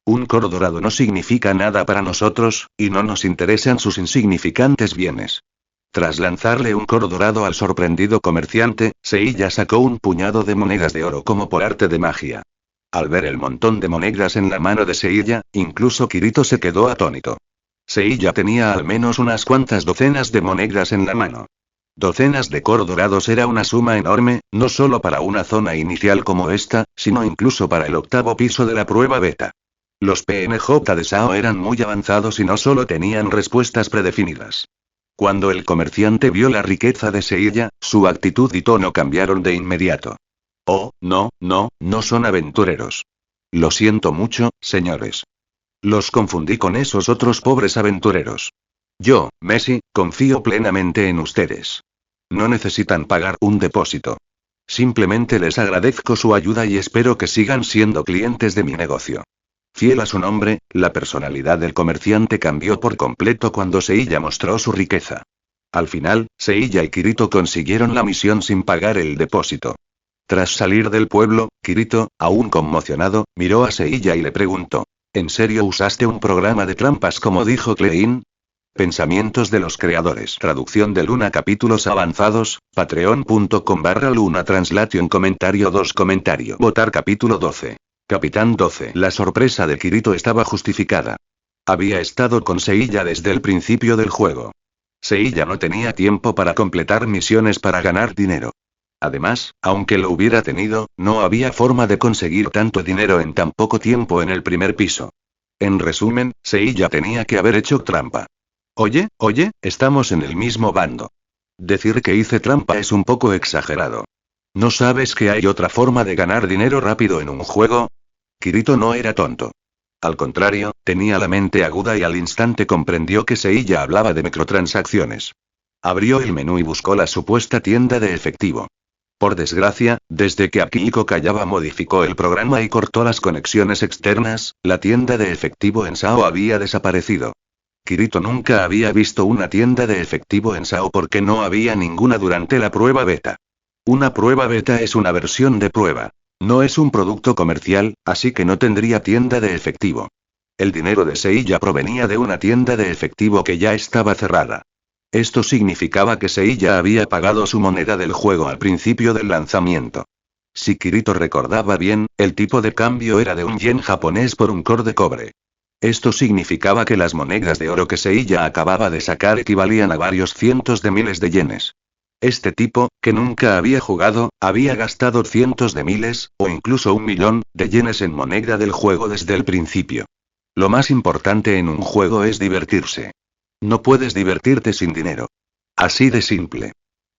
Un coro dorado no significa nada para nosotros, y no nos interesan sus insignificantes bienes. Tras lanzarle un coro dorado al sorprendido comerciante, Seiya sacó un puñado de monedas de oro como por arte de magia. Al ver el montón de monedas en la mano de Seiya, incluso Kirito se quedó atónito. Seiya tenía al menos unas cuantas docenas de monedas en la mano. Docenas de coro dorados era una suma enorme, no solo para una zona inicial como esta, sino incluso para el octavo piso de la prueba beta. Los PNJ de SAO eran muy avanzados y no solo tenían respuestas predefinidas. Cuando el comerciante vio la riqueza de Seiya, su actitud y tono cambiaron de inmediato. Oh, no son aventureros. Lo siento mucho, señores. Los confundí con esos otros pobres aventureros. Yo, Messi, confío plenamente en ustedes. No necesitan pagar un depósito. Simplemente les agradezco su ayuda y espero que sigan siendo clientes de mi negocio. Fiel a su nombre, la personalidad del comerciante cambió por completo cuando Seiya mostró su riqueza. Al final, Seiya y Kirito consiguieron la misión sin pagar el depósito. Tras salir del pueblo, Kirito, aún conmocionado, miró a Seiya y le preguntó: ¿En serio usaste un programa de trampas como dijo Klein? Pensamientos de los creadores. Traducción de Luna. Capítulos avanzados, patreon.com/Luna Translation. Comentario 2. Comentario. Votar. Capítulo 12. Capitán 12. La sorpresa de Kirito estaba justificada. Había estado con Seiya desde el principio del juego. Seiya no tenía tiempo para completar misiones para ganar dinero. Además, aunque lo hubiera tenido, no había forma de conseguir tanto dinero en tan poco tiempo en el primer piso. En resumen, Seiya tenía que haber hecho trampa. Oye, estamos en el mismo bando. Decir que hice trampa es un poco exagerado. ¿No sabes que hay otra forma de ganar dinero rápido en un juego? Kirito no era tonto. Al contrario, tenía la mente aguda y al instante comprendió que Seiya hablaba de microtransacciones. Abrió el menú y buscó la supuesta tienda de efectivo. Por desgracia, desde que Akihiko Kayaba modificó el programa y cortó las conexiones externas, la tienda de efectivo en SAO había desaparecido. Kirito nunca había visto una tienda de efectivo en SAO porque no había ninguna durante la prueba beta. Una prueba beta es una versión de prueba. No es un producto comercial, así que no tendría tienda de efectivo. El dinero de Seiya provenía de una tienda de efectivo que ya estaba cerrada. Esto significaba que Seiya había pagado su moneda del juego al principio del lanzamiento. Si Kirito recordaba bien, el tipo de cambio era de un yen japonés por un core de cobre. Esto significaba que las monedas de oro que Seiya acababa de sacar equivalían a varios cientos de miles de yenes. Este tipo, que nunca había jugado, había gastado cientos de miles, o incluso 1.000.000, de yenes en moneda del juego desde el principio. Lo más importante en un juego es divertirse. No puedes divertirte sin dinero. Así de simple.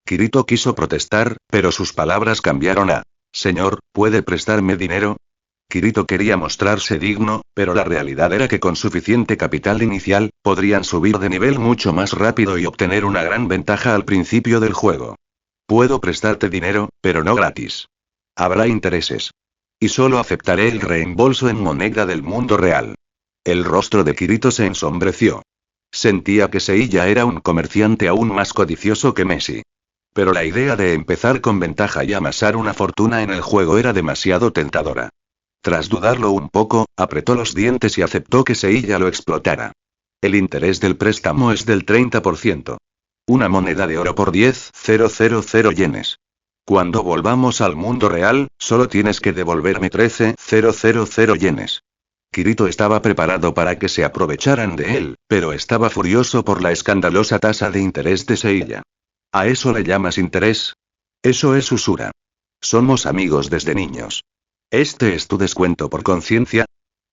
Kirito quiso protestar, pero sus palabras cambiaron a: Señor, ¿puede prestarme dinero? Kirito quería mostrarse digno, pero la realidad era que con suficiente capital inicial, podrían subir de nivel mucho más rápido y obtener una gran ventaja al principio del juego. Puedo prestarte dinero, pero no gratis. Habrá intereses. Y solo aceptaré el reembolso en moneda del mundo real. El rostro de Kirito se ensombreció. Sentía que Seiya era un comerciante aún más codicioso que Messi. Pero la idea de empezar con ventaja y amasar una fortuna en el juego era demasiado tentadora. Tras dudarlo un poco, apretó los dientes y aceptó que Seiya lo explotara. El interés del préstamo es del 30%. Una moneda de oro por 10.000 yenes. Cuando volvamos al mundo real, solo tienes que devolverme 13.000 yenes. Kirito estaba preparado para que se aprovecharan de él, pero estaba furioso por la escandalosa tasa de interés de Seiya. ¿A eso le llamas interés? Eso es usura. Somos amigos desde niños. ¿Este es tu descuento por conciencia?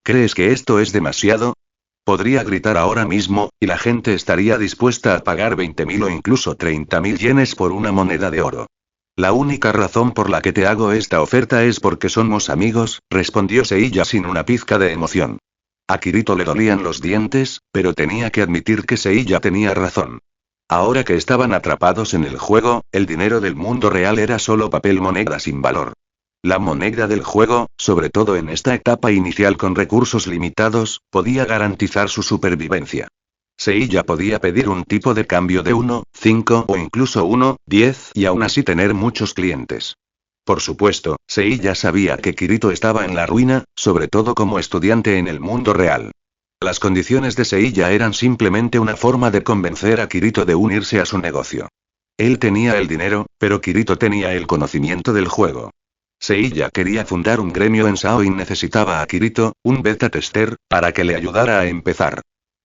¿Crees que esto es demasiado? Podría gritar ahora mismo, y la gente estaría dispuesta a pagar 20.000 o incluso 30.000 yenes por una moneda de oro. La única razón por la que te hago esta oferta es porque somos amigos, respondió Seiya sin una pizca de emoción. A Kirito le dolían los dientes, pero tenía que admitir que Seiya tenía razón. Ahora que estaban atrapados en el juego, el dinero del mundo real era solo papel moneda sin valor. La moneda del juego, sobre todo en esta etapa inicial con recursos limitados, podía garantizar su supervivencia. Seiya podía pedir un tipo de cambio de 1, 5 o incluso 1, 10 y aún así tener muchos clientes. Por supuesto, Seiya sabía que Kirito estaba en la ruina, sobre todo como estudiante en el mundo real. Las condiciones de Seiya eran simplemente una forma de convencer a Kirito de unirse a su negocio. Él tenía el dinero, pero Kirito tenía el conocimiento del juego. Seiya quería fundar un gremio en SAO y necesitaba a Kirito, un beta tester, para que le ayudara a empezar.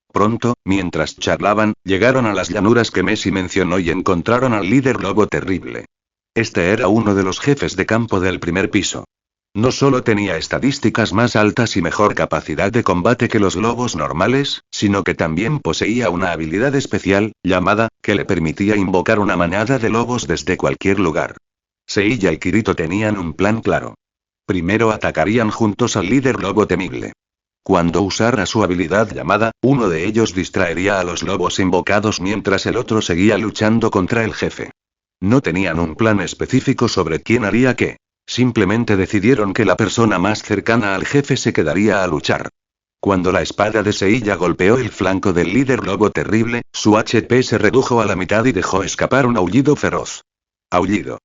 Pronto, mientras charlaban, llegaron a las llanuras que Messi mencionó y encontraron al líder lobo terrible. Este era uno de los jefes de campo del primer piso. No solo tenía estadísticas más altas y mejor capacidad de combate que los lobos normales, sino que también poseía una habilidad especial, llamada, que le permitía invocar una manada de lobos desde cualquier lugar. Seiya y Kirito tenían un plan claro. Primero atacarían juntos al líder lobo temible. Cuando usara su habilidad llamada, uno de ellos distraería a los lobos invocados mientras el otro seguía luchando contra el jefe. No tenían un plan específico sobre quién haría qué. Simplemente decidieron que la persona más cercana al jefe se quedaría a luchar. Cuando la espada de Seiya golpeó el flanco del líder lobo terrible, su HP se redujo a la mitad y dejó escapar un aullido feroz. Aullido.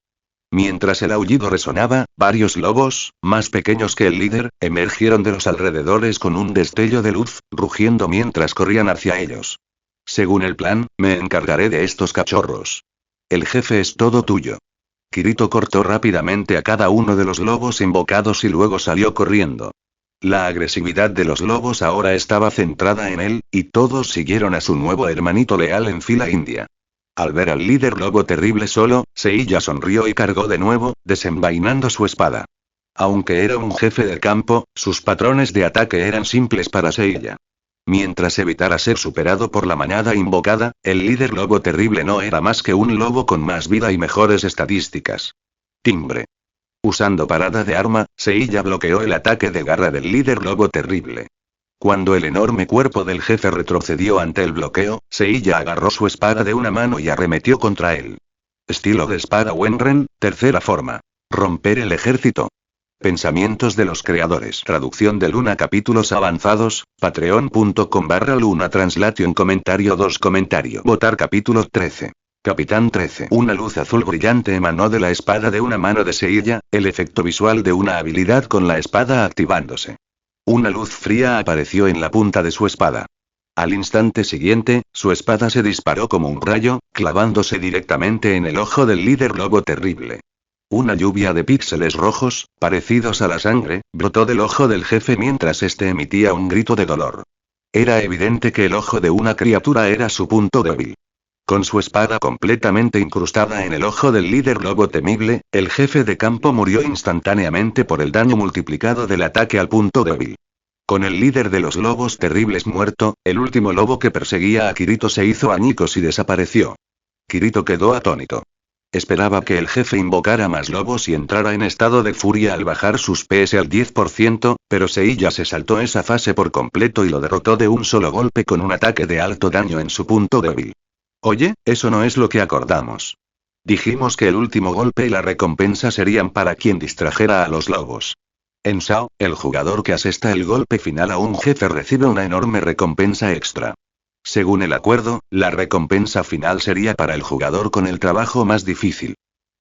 Mientras el aullido resonaba, varios lobos, más pequeños que el líder, emergieron de los alrededores con un destello de luz, rugiendo mientras corrían hacia ellos. Según el plan, me encargaré de estos cachorros. El jefe es todo tuyo. Kirito cortó rápidamente a cada uno de los lobos invocados y luego salió corriendo. La agresividad de los lobos ahora estaba centrada en él, y todos siguieron a su nuevo hermanito leal en fila india. Al ver al líder lobo terrible solo, Seiya sonrió y cargó de nuevo, desenvainando su espada. Aunque era un jefe del campo, sus patrones de ataque eran simples para Seiya. Mientras evitara ser superado por la manada invocada, el líder lobo terrible no era más que un lobo con más vida y mejores estadísticas. Timbre. Usando parada de arma, Seiya bloqueó el ataque de garra del líder lobo terrible. Cuando el enorme cuerpo del jefe retrocedió ante el bloqueo, Seiya agarró su espada de una mano y arremetió contra él. Estilo de espada Wenren, tercera forma. Romper el ejército. Pensamientos de los creadores. Traducción de Luna. Capítulos avanzados, patreon.com/Luna Translation. Comentario 2. Comentario. Votar. Capítulo 13. Capitán 13. Una luz azul brillante emanó de la espada de una mano de Seiya, el efecto visual de una habilidad con la espada activándose. Una luz fría apareció en la punta de su espada. Al instante siguiente, su espada se disparó como un rayo, clavándose directamente en el ojo del líder lobo terrible. Una lluvia de píxeles rojos, parecidos a la sangre, brotó del ojo del jefe mientras este emitía un grito de dolor. Era evidente que el ojo de una criatura era su punto débil. Con su espada completamente incrustada en el ojo del líder lobo temible, el jefe de campo murió instantáneamente por el daño multiplicado del ataque al punto débil. Con el líder de los lobos terribles muerto, el último lobo que perseguía a Kirito se hizo añicos y desapareció. Kirito quedó atónito. Esperaba que el jefe invocara más lobos y entrara en estado de furia al bajar sus PS al 10%, pero Seiya se saltó esa fase por completo y lo derrotó de un solo golpe con un ataque de alto daño en su punto débil. Oye, eso no es lo que acordamos. Dijimos que el último golpe y la recompensa serían para quien distrajera a los lobos. En SAO, el jugador que asesta el golpe final a un jefe recibe una enorme recompensa extra. Según el acuerdo, la recompensa final sería para el jugador con el trabajo más difícil.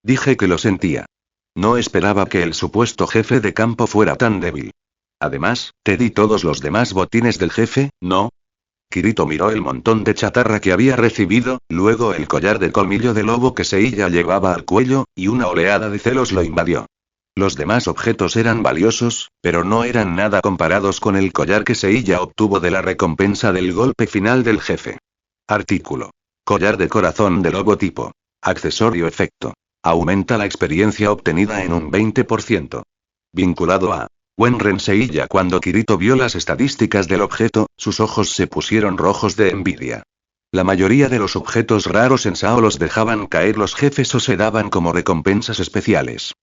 Dije que lo sentía. No esperaba que el supuesto jefe de campo fuera tan débil. Además, te di todos los demás botines del jefe, ¿no? Kirito miró el montón de chatarra que había recibido, luego el collar de colmillo de lobo que Seiya llevaba al cuello, y una oleada de celos lo invadió. Los demás objetos eran valiosos, pero no eran nada comparados con el collar que Seiya obtuvo de la recompensa del golpe final del jefe. Artículo. Collar de corazón de lobo tipo. Accesorio efecto. Aumenta la experiencia obtenida en un 20%. Vinculado a Wenren Seiya. Cuando Kirito vio las estadísticas del objeto, sus ojos se pusieron rojos de envidia. La mayoría de los objetos raros en SAO los dejaban caer los jefes o se daban como recompensas especiales.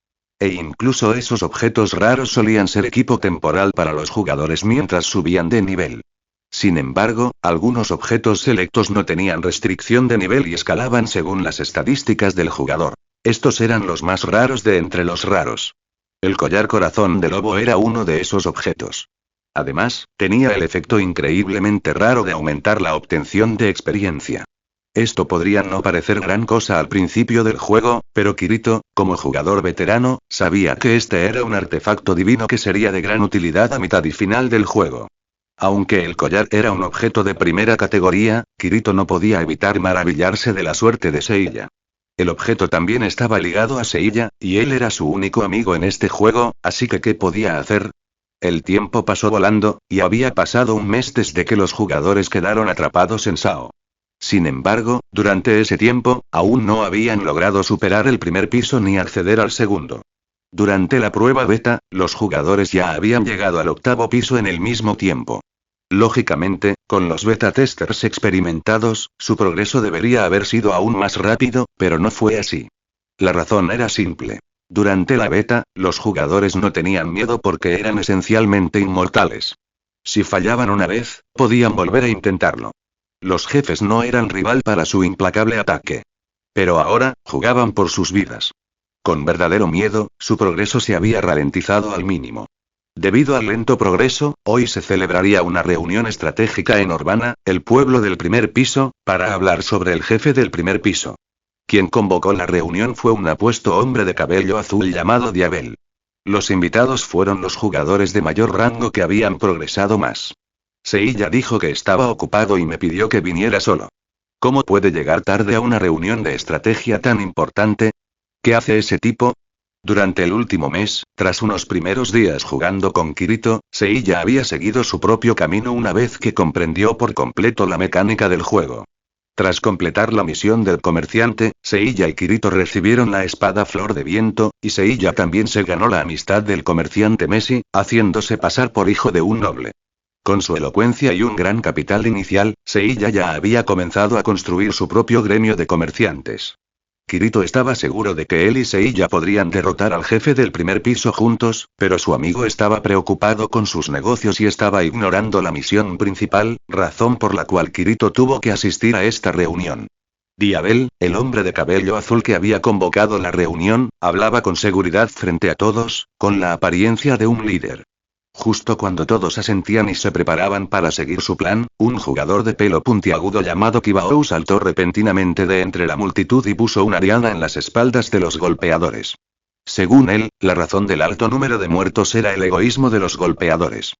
E incluso esos objetos raros solían ser equipo temporal para los jugadores mientras subían de nivel. Sin embargo, algunos objetos selectos no tenían restricción de nivel y escalaban según las estadísticas del jugador. Estos eran los más raros de entre los raros. El collar corazón de lobo era uno de esos objetos. Además, tenía el efecto increíblemente raro de aumentar la obtención de experiencia. Esto podría no parecer gran cosa al principio del juego, pero Kirito, como jugador veterano, sabía que este era un artefacto divino que sería de gran utilidad a mitad y final del juego. Aunque el collar era un objeto de primera categoría, Kirito no podía evitar maravillarse de la suerte de Seiya. El objeto también estaba ligado a Seiya, y él era su único amigo en este juego, así que ¿qué podía hacer? El tiempo pasó volando, y había pasado un mes desde que los jugadores quedaron atrapados en Sao. Sin embargo, durante ese tiempo, aún no habían logrado superar el primer piso ni acceder al segundo. Durante la prueba beta, los jugadores ya habían llegado al octavo piso en el mismo tiempo. Lógicamente, con los beta testers experimentados, su progreso debería haber sido aún más rápido, pero no fue así. La razón era simple. Durante la beta, los jugadores no tenían miedo porque eran esencialmente inmortales. Si fallaban una vez, podían volver a intentarlo. Los jefes no eran rival para su implacable ataque. Pero ahora, jugaban por sus vidas. Con verdadero miedo, su progreso se había ralentizado al mínimo. Debido al lento progreso, hoy se celebraría una reunión estratégica en Urbana, el pueblo del primer piso, para hablar sobre el jefe del primer piso. Quien convocó la reunión fue un apuesto hombre de cabello azul llamado Diabel. Los invitados fueron los jugadores de mayor rango que habían progresado más. Seiya dijo que estaba ocupado y me pidió que viniera solo. ¿Cómo puede llegar tarde a una reunión de estrategia tan importante? ¿Qué hace ese tipo? Durante el último mes, tras unos primeros días jugando con Kirito, Seiya había seguido su propio camino una vez que comprendió por completo la mecánica del juego. Tras completar la misión del comerciante, Seiya y Kirito recibieron la espada Flor de Viento, y Seiya también se ganó la amistad del comerciante Messi, haciéndose pasar por hijo de un noble. Con su elocuencia y un gran capital inicial, Seiya ya había comenzado a construir su propio gremio de comerciantes. Kirito estaba seguro de que él y Seiya podrían derrotar al jefe del primer piso juntos, pero su amigo estaba preocupado con sus negocios y estaba ignorando la misión principal, razón por la cual Kirito tuvo que asistir a esta reunión. Diabel, el hombre de cabello azul que había convocado la reunión, hablaba con seguridad frente a todos, con la apariencia de un líder. Justo cuando todos asentían y se preparaban para seguir su plan, un jugador de pelo puntiagudo llamado Kibao saltó repentinamente de entre la multitud y puso una diana en las espaldas de los golpeadores. Según él, la razón del alto número de muertos era el egoísmo de los golpeadores.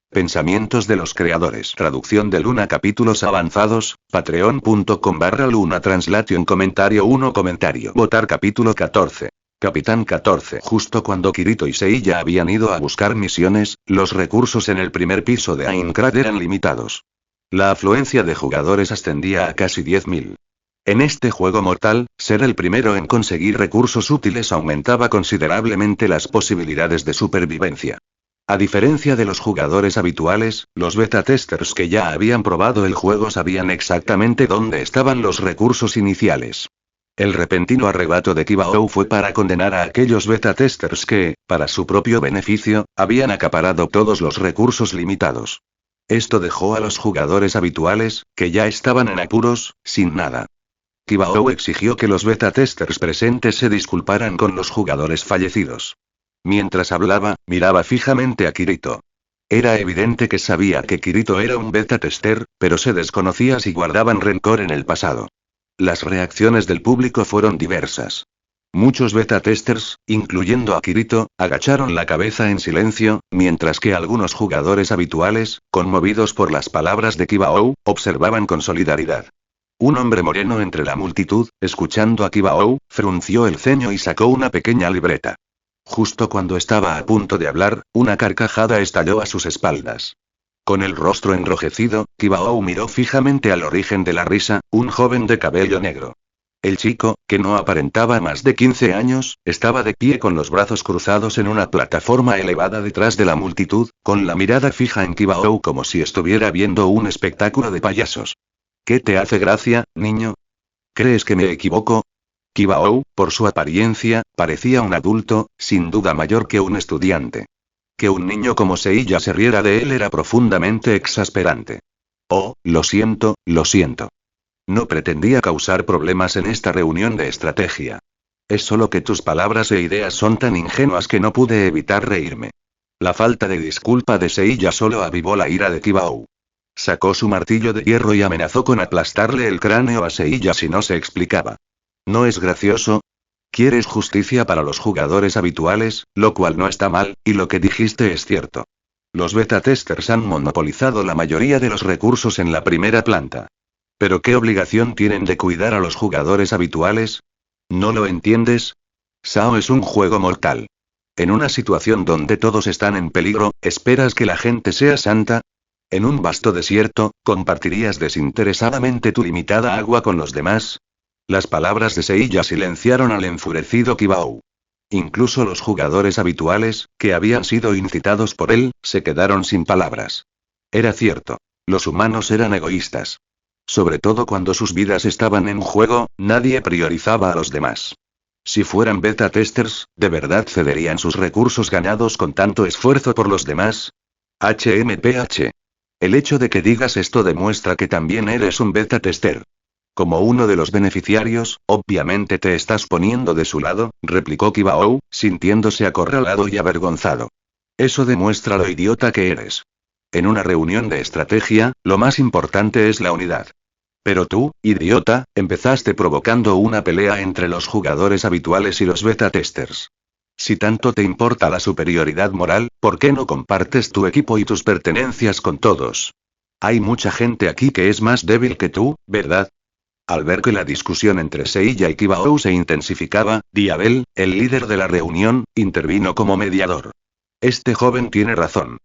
Pensamientos de los creadores. Traducción de Luna. Capítulos avanzados, patreon.com/Luna Translation. Comentario 1. Comentario. Votar. Capítulo 14. Capitán 14. Justo cuando Kirito y Seiya habían ido a buscar misiones, los recursos en el primer piso de Aincrad eran limitados. La afluencia de jugadores ascendía a casi 10.000. En este juego mortal, ser el primero en conseguir recursos útiles aumentaba considerablemente las posibilidades de supervivencia. A diferencia de los jugadores habituales, los beta testers que ya habían probado el juego sabían exactamente dónde estaban los recursos iniciales. El repentino arrebato de Kibao fue para condenar a aquellos beta testers que, para su propio beneficio, habían acaparado todos los recursos limitados. Esto dejó a los jugadores habituales, que ya estaban en apuros, sin nada. Kibao exigió que los beta testers presentes se disculparan con los jugadores fallecidos. Mientras hablaba, miraba fijamente a Kirito. Era evidente que sabía que Kirito era un beta tester, pero se desconocía si guardaban rencor en el pasado. Las reacciones del público fueron diversas. Muchos beta testers, incluyendo a Kirito, agacharon la cabeza en silencio, mientras que algunos jugadores habituales, conmovidos por las palabras de Kibao, observaban con solidaridad. Un hombre moreno entre la multitud, escuchando a Kibao, frunció el ceño y sacó una pequeña libreta. Justo cuando estaba a punto de hablar, una carcajada estalló a sus espaldas. Con el rostro enrojecido, Kibao miró fijamente al origen de la risa, un joven de cabello negro. El chico, que no aparentaba más de 15 años, estaba de pie con los brazos cruzados en una plataforma elevada detrás de la multitud, con la mirada fija en Kibao como si estuviera viendo un espectáculo de payasos. ¿Qué te hace gracia, niño? ¿Crees que me equivoco? Kibao, por su apariencia, parecía un adulto, sin duda mayor que un estudiante. Que un niño como Seiya se riera de él era profundamente exasperante. Oh, lo siento, lo siento. No pretendía causar problemas en esta reunión de estrategia. Es solo que tus palabras e ideas son tan ingenuas que no pude evitar reírme. La falta de disculpa de Seiya solo avivó la ira de Kibao. Sacó su martillo de hierro y amenazó con aplastarle el cráneo a Seiya si no se explicaba. ¿No es gracioso? Quieres justicia para los jugadores habituales, lo cual no está mal, y lo que dijiste es cierto. Los beta testers han monopolizado la mayoría de los recursos en la primera planta. ¿Pero qué obligación tienen de cuidar a los jugadores habituales? ¿No lo entiendes? SAO es un juego mortal. En una situación donde todos están en peligro, ¿esperas que la gente sea santa? En un vasto desierto, ¿compartirías desinteresadamente tu limitada agua con los demás? Las palabras de Seiya silenciaron al enfurecido Kibao. Incluso los jugadores habituales, que habían sido incitados por él, se quedaron sin palabras. Era cierto. Los humanos eran egoístas. Sobre todo cuando sus vidas estaban en juego, nadie priorizaba a los demás. Si fueran beta testers, ¿de verdad cederían sus recursos ganados con tanto esfuerzo por los demás? HMPH. El hecho de que digas esto demuestra que también eres un beta tester. Como uno de los beneficiarios, obviamente te estás poniendo de su lado, replicó Kibao, sintiéndose acorralado y avergonzado. Eso demuestra lo idiota que eres. En una reunión de estrategia, lo más importante es la unidad. Pero tú, idiota, empezaste provocando una pelea entre los jugadores habituales y los beta testers. Si tanto te importa la superioridad moral, ¿por qué no compartes tu equipo y tus pertenencias con todos? Hay mucha gente aquí que es más débil que tú, ¿verdad? Al ver que la discusión entre Seiya y Kibao se intensificaba, Diabel, el líder de la reunión, intervino como mediador. Este joven tiene razón.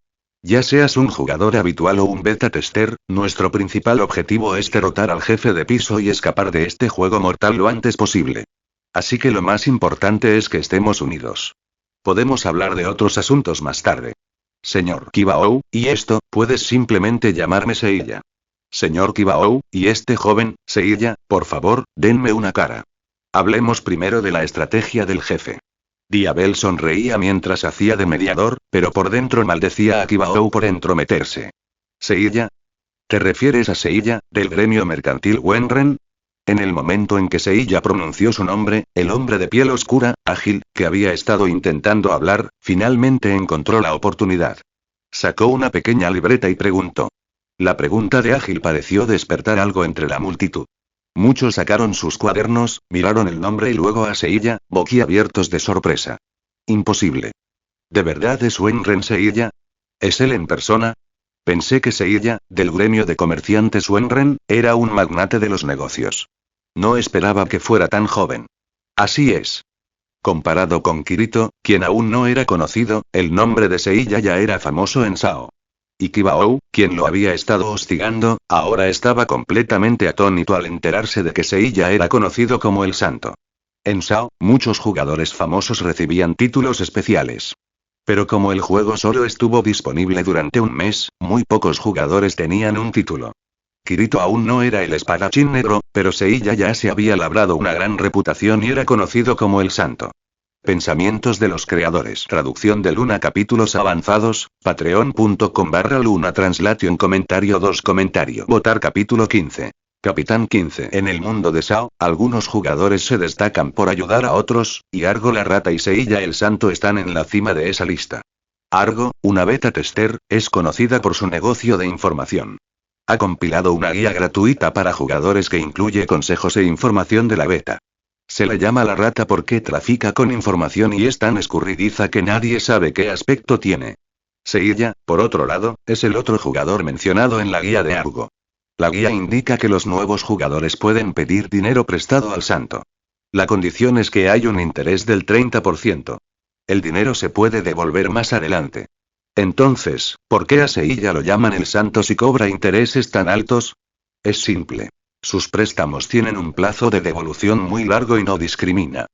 Ya seas un jugador habitual o un beta tester, nuestro principal objetivo es derrotar al jefe de piso y escapar de este juego mortal lo antes posible. Así que lo más importante es que estemos unidos. Podemos hablar de otros asuntos más tarde. Señor Kibao, y esto, puedes simplemente llamarme Seiya. Señor Kibao, y este joven, Seiya, por favor, denme una cara. Hablemos primero de la estrategia del jefe. Diabel sonreía mientras hacía de mediador, pero por dentro maldecía a Kibao por entrometerse. ¿Seiya? ¿Te refieres a Seiya, del gremio mercantil Wenren? En el momento en que Seiya pronunció su nombre, el hombre de piel oscura, ágil, que había estado intentando hablar, finalmente encontró la oportunidad. Sacó una pequeña libreta y preguntó. La pregunta de Ágil pareció despertar algo entre la multitud. Muchos sacaron sus cuadernos, miraron el nombre y luego a Seiya, boquiabiertos de sorpresa. Imposible. ¿De verdad es Wenren Seiya? ¿Es él en persona? Pensé que Seiya, del gremio de comerciantes Wenren, era un magnate de los negocios. No esperaba que fuera tan joven. Así es. Comparado con Kirito, quien aún no era conocido, el nombre de Seiya ya era famoso en SAO. Y Kibao, quien lo había estado hostigando, ahora estaba completamente atónito al enterarse de que Seiya era conocido como el Santo. En SAO, muchos jugadores famosos recibían títulos especiales. Pero como el juego solo estuvo disponible durante un mes, muy pocos jugadores tenían un título. Kirito aún no era el espadachín negro, pero Seiya ya se había labrado una gran reputación y era conocido como el Santo. Pensamientos de los creadores. Traducción de Luna. Capítulos avanzados, patreon.com/Luna Translation. Comentario 2. Comentario. Votar. Capítulo 15. Capitán 15. En el mundo de SAO, algunos jugadores se destacan por ayudar a otros, y Argo la rata y Seiya el Santo están en la cima de esa lista. Argo, una beta tester, es conocida por su negocio de información. Ha compilado una guía gratuita para jugadores que incluye consejos e información de la beta. Se la llama la rata porque trafica con información y es tan escurridiza que nadie sabe qué aspecto tiene. Seiya, por otro lado, es el otro jugador mencionado en la guía de Argo. La guía indica que los nuevos jugadores pueden pedir dinero prestado al Santo. La condición es que hay un interés del 30%. El dinero se puede devolver más adelante. Entonces, ¿por qué a Seiya lo llaman el Santo si cobra intereses tan altos? Es simple. Sus préstamos tienen un plazo de devolución muy largo y no discrimina.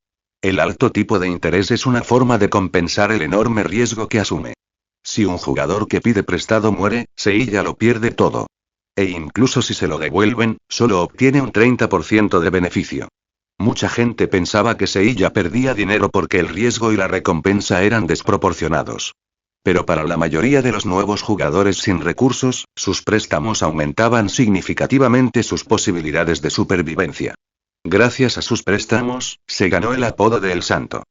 El alto tipo de interés es una forma de compensar el enorme riesgo que asume. Si un jugador que pide prestado muere, Seiya lo pierde todo. E incluso si se lo devuelven, solo obtiene un 30% de beneficio. Mucha gente pensaba que Seiya perdía dinero porque el riesgo y la recompensa eran desproporcionados. Pero para la mayoría de los nuevos jugadores sin recursos, sus préstamos aumentaban significativamente sus posibilidades de supervivencia. Gracias a sus préstamos, se ganó el apodo de El Santo.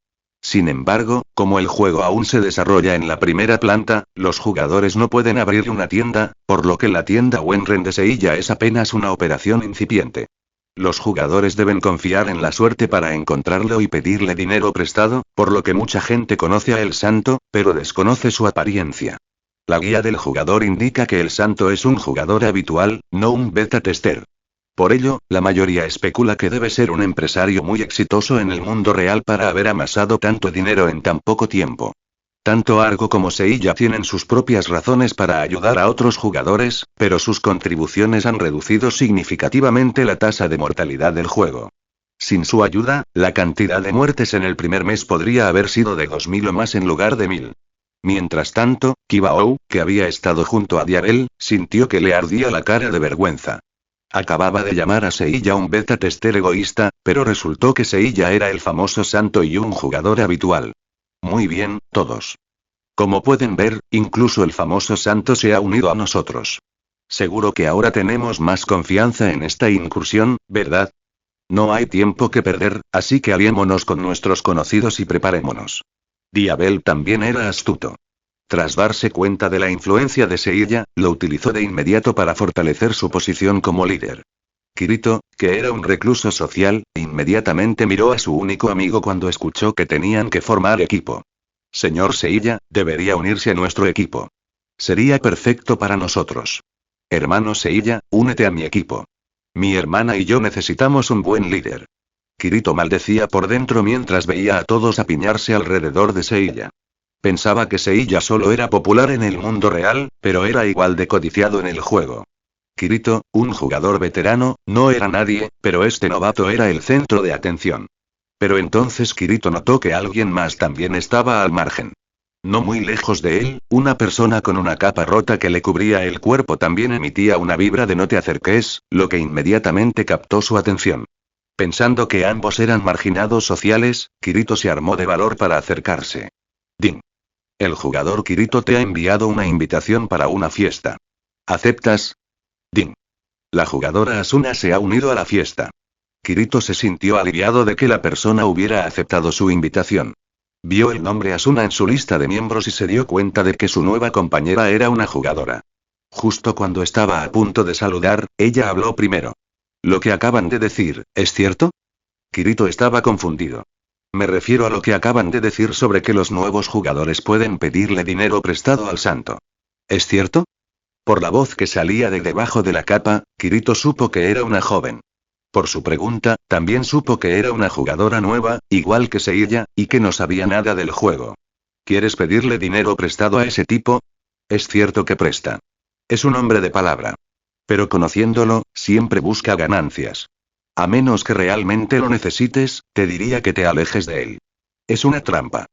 Sin embargo, como el juego aún se desarrolla en la primera planta, los jugadores no pueden abrir una tienda, por lo que la tienda Wenren de Seilla es apenas una operación incipiente. Los jugadores deben confiar en la suerte para encontrarlo y pedirle dinero prestado, por lo que mucha gente conoce a El Santo, pero desconoce su apariencia. La guía del jugador indica que El Santo es un jugador habitual, no un beta tester. Por ello, la mayoría especula que debe ser un empresario muy exitoso en el mundo real para haber amasado tanto dinero en tan poco tiempo. Tanto Argo como Seilla tienen sus propias razones para ayudar a otros jugadores, pero sus contribuciones han reducido significativamente la tasa de mortalidad del juego. Sin su ayuda, la cantidad de muertes en el primer mes podría haber sido de 2000 o más en lugar de 1000. Mientras tanto, Kibao, que había estado junto a Diabel, sintió que le ardía la cara de vergüenza. Acababa de llamar a Seilla un beta tester egoísta, pero resultó que Seilla era el famoso santo y un jugador habitual. Muy bien, todos. Como pueden ver, incluso el famoso santo se ha unido a nosotros. Seguro que ahora tenemos más confianza en esta incursión, ¿verdad? No hay tiempo que perder, así que aliémonos con nuestros conocidos y preparémonos. Diabel también era astuto. Tras darse cuenta de la influencia de Seilla, lo utilizó de inmediato para fortalecer su posición como líder. Kirito, que era un recluso social, inmediatamente miró a su único amigo cuando escuchó que tenían que formar equipo. Señor Seilla, debería unirse a nuestro equipo. Sería perfecto para nosotros. Hermano Seilla, únete a mi equipo. Mi hermana y yo necesitamos un buen líder. Kirito maldecía por dentro mientras veía a todos apiñarse alrededor de Seilla. Pensaba que Seilla solo era popular en el mundo real, pero era igual de codiciado en el juego. Kirito, un jugador veterano, no era nadie, pero este novato era el centro de atención. Pero entonces Kirito notó que alguien más también estaba al margen. No muy lejos de él, una persona con una capa rota que le cubría el cuerpo también emitía una vibra de no te acerques, lo que inmediatamente captó su atención. Pensando que ambos eran marginados sociales, Kirito se armó de valor para acercarse. Ding. El jugador Kirito te ha enviado una invitación para una fiesta. ¿Aceptas? Ding. La jugadora Asuna se ha unido a la fiesta. Kirito se sintió aliviado de que la persona hubiera aceptado su invitación. Vio el nombre Asuna en su lista de miembros y se dio cuenta de que su nueva compañera era una jugadora. Justo cuando estaba a punto de saludar, ella habló primero. ¿Lo que acaban de decir, es cierto? Kirito estaba confundido. Me refiero a lo que acaban de decir sobre que los nuevos jugadores pueden pedirle dinero prestado al santo. ¿Es cierto? Por la voz que salía de debajo de la capa, Kirito supo que era una joven. Por su pregunta, también supo que era una jugadora nueva, igual que Seilla, y que no sabía nada del juego. ¿Quieres pedirle dinero prestado a ese tipo? Es cierto que presta. Es un hombre de palabra. Pero conociéndolo, siempre busca ganancias. A menos que realmente lo necesites, te diría que te alejes de él. Es una trampa.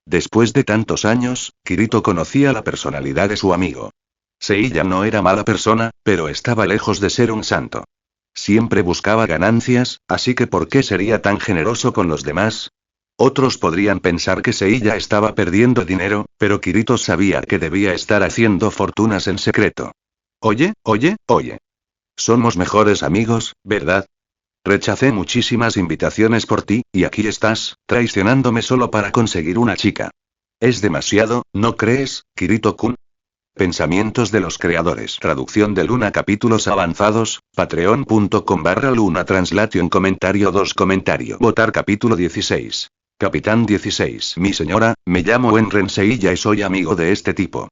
Después de tantos años, Kirito conocía la personalidad de su amigo. Seilla no era mala persona, pero estaba lejos de ser un santo. Siempre buscaba ganancias, así que ¿por qué sería tan generoso con los demás? Otros podrían pensar que Seilla estaba perdiendo dinero, pero Kirito sabía que debía estar haciendo fortunas en secreto. Oye. Somos mejores amigos, ¿verdad? Rechacé muchísimas invitaciones por ti, y aquí estás, traicionándome solo para conseguir una chica. Es demasiado, ¿no crees, Kirito-kun? Pensamientos de los creadores. Traducción de Luna. Capítulos avanzados, patreon.com/Luna Translation. Comentario 2. Comentario. Votar. Capítulo 16. Capitán 16. Mi señora, me llamo Enren Seilla y soy amigo de este tipo.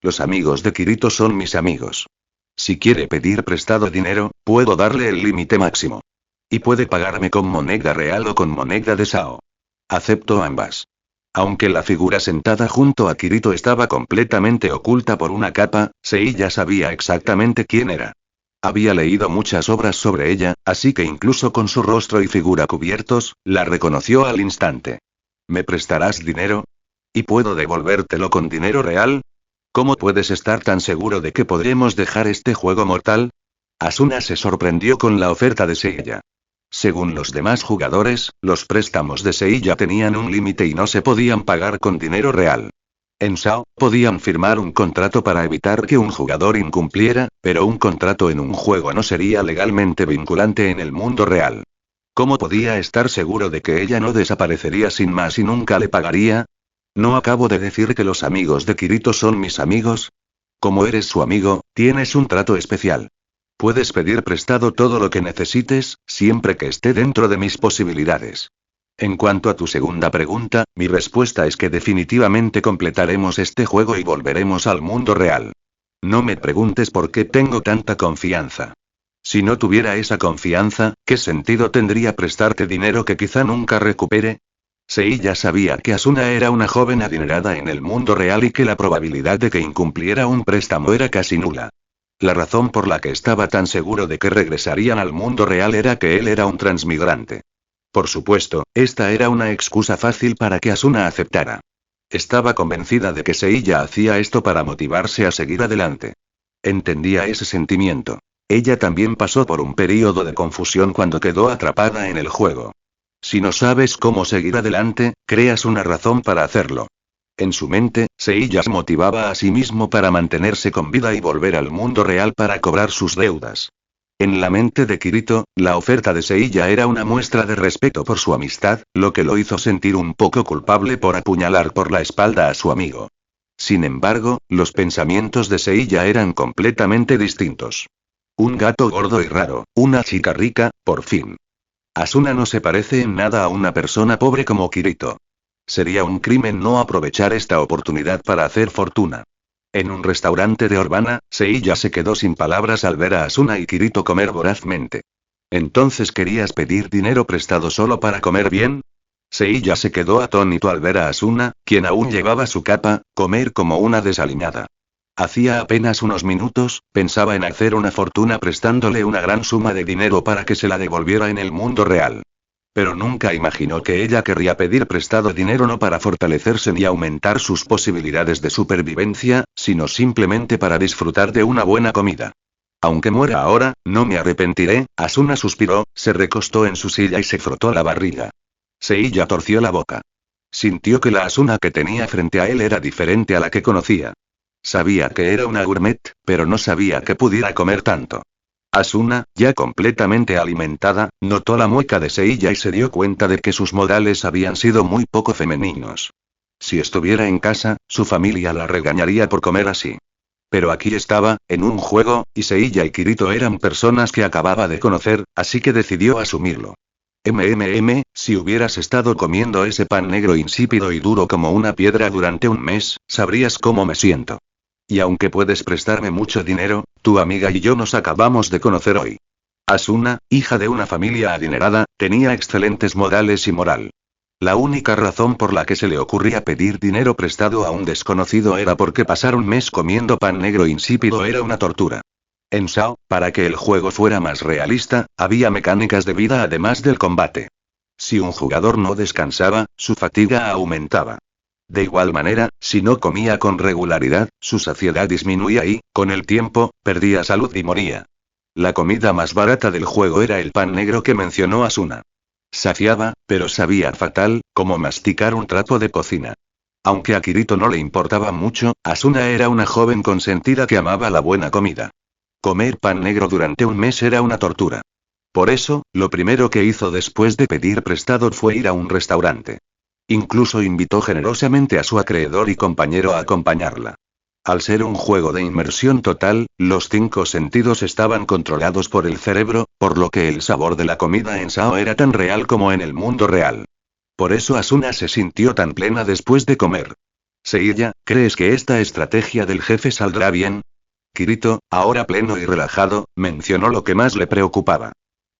Los amigos de Kirito son mis amigos. Si quiere pedir prestado dinero, puedo darle el límite máximo. Y puede pagarme con moneda real o con moneda de Sao. Acepto ambas. Aunque la figura sentada junto a Kirito estaba completamente oculta por una capa, Seilla sabía exactamente quién era. Había leído muchas obras sobre ella, así que incluso con su rostro y figura cubiertos, la reconoció al instante. ¿Me prestarás dinero? ¿Y puedo devolvértelo con dinero real? ¿Cómo puedes estar tan seguro de que podremos dejar este juego mortal? Asuna se sorprendió con la oferta de Seilla. Según los demás jugadores, los préstamos de Seilla tenían un límite y no se podían pagar con dinero real. En Sao, podían firmar un contrato para evitar que un jugador incumpliera, pero un contrato en un juego no sería legalmente vinculante en el mundo real. ¿Cómo podía estar seguro de que ella no desaparecería sin más y nunca le pagaría? ¿No acabo de decir que los amigos de Kirito son mis amigos? Como eres su amigo, tienes un trato especial. Puedes pedir prestado todo lo que necesites, siempre que esté dentro de mis posibilidades. En cuanto a tu segunda pregunta, mi respuesta es que definitivamente completaremos este juego y volveremos al mundo real. No me preguntes por qué tengo tanta confianza. Si no tuviera esa confianza, ¿qué sentido tendría prestarte dinero que quizá nunca recupere? Seiya sabía que Asuna era una joven adinerada en el mundo real y que la probabilidad de que incumpliera un préstamo era casi nula. La razón por la que estaba tan seguro de que regresarían al mundo real era que él era un transmigrante. Por supuesto, esta era una excusa fácil para que Asuna aceptara. Estaba convencida de que Seiya hacía esto para motivarse a seguir adelante. Entendía ese sentimiento. Ella también pasó por un período de confusión cuando quedó atrapada en el juego. Si no sabes cómo seguir adelante, creas una razón para hacerlo. En su mente, Seiya se motivaba a sí mismo para mantenerse con vida y volver al mundo real para cobrar sus deudas. En la mente de Kirito, la oferta de Seiya era una muestra de respeto por su amistad, lo que lo hizo sentir un poco culpable por apuñalar por la espalda a su amigo. Sin embargo, los pensamientos de Seiya eran completamente distintos. Un gato gordo y raro, una chica rica, por fin. Asuna no se parece en nada a una persona pobre como Kirito. Sería un crimen no aprovechar esta oportunidad para hacer fortuna. En un restaurante de Urbana, Seiya se quedó sin palabras al ver a Asuna y Kirito comer vorazmente. ¿Entonces querías pedir dinero prestado solo para comer bien? Seiya se quedó atónito al ver a Asuna, quien aún llevaba su capa, comer como una desaliñada. Hacía apenas unos minutos, pensaba en hacer una fortuna prestándole una gran suma de dinero para que se la devolviera en el mundo real. Pero nunca imaginó que ella querría pedir prestado dinero no para fortalecerse ni aumentar sus posibilidades de supervivencia, sino simplemente para disfrutar de una buena comida. Aunque muera ahora, no me arrepentiré, Asuna suspiró, se recostó en su silla y se frotó la barriga. Seiya torció la boca. Sintió que la Asuna que tenía frente a él era diferente a la que conocía. Sabía que era una gourmet, pero no sabía que pudiera comer tanto. Asuna, ya completamente alimentada, notó la mueca de Seiya y se dio cuenta de que sus modales habían sido muy poco femeninos. Si estuviera en casa, su familia la regañaría por comer así. Pero aquí estaba, en un juego, y Seiya y Kirito eran personas que acababa de conocer, así que decidió asumirlo. Si hubieras estado comiendo ese pan negro insípido y duro como una piedra durante un mes, sabrías cómo me siento. Y aunque puedes prestarme mucho dinero, tu amiga y yo nos acabamos de conocer hoy. Asuna, hija de una familia adinerada, tenía excelentes modales y moral. La única razón por la que se le ocurría pedir dinero prestado a un desconocido era porque pasar un mes comiendo pan negro insípido era una tortura. En Sao, para que el juego fuera más realista, había mecánicas de vida además del combate. Si un jugador no descansaba, su fatiga aumentaba. De igual manera, si no comía con regularidad, su saciedad disminuía y, con el tiempo, perdía salud y moría. La comida más barata del juego era el pan negro que mencionó Asuna. Saciaba, pero sabía fatal, como masticar un trapo de cocina. Aunque a Kirito no le importaba mucho, Asuna era una joven consentida que amaba la buena comida. Comer pan negro durante un mes era una tortura. Por eso, lo primero que hizo después de pedir prestado fue ir a un restaurante. Incluso invitó generosamente a su acreedor y compañero a acompañarla. Al ser un juego de inmersión total, los 5 sentidos estaban controlados por el cerebro, por lo que el sabor de la comida en Sao era tan real como en el mundo real. Por eso Asuna se sintió tan plena después de comer. Seiya, ¿crees que esta estrategia del jefe saldrá bien? Kirito, ahora pleno y relajado, mencionó lo que más le preocupaba.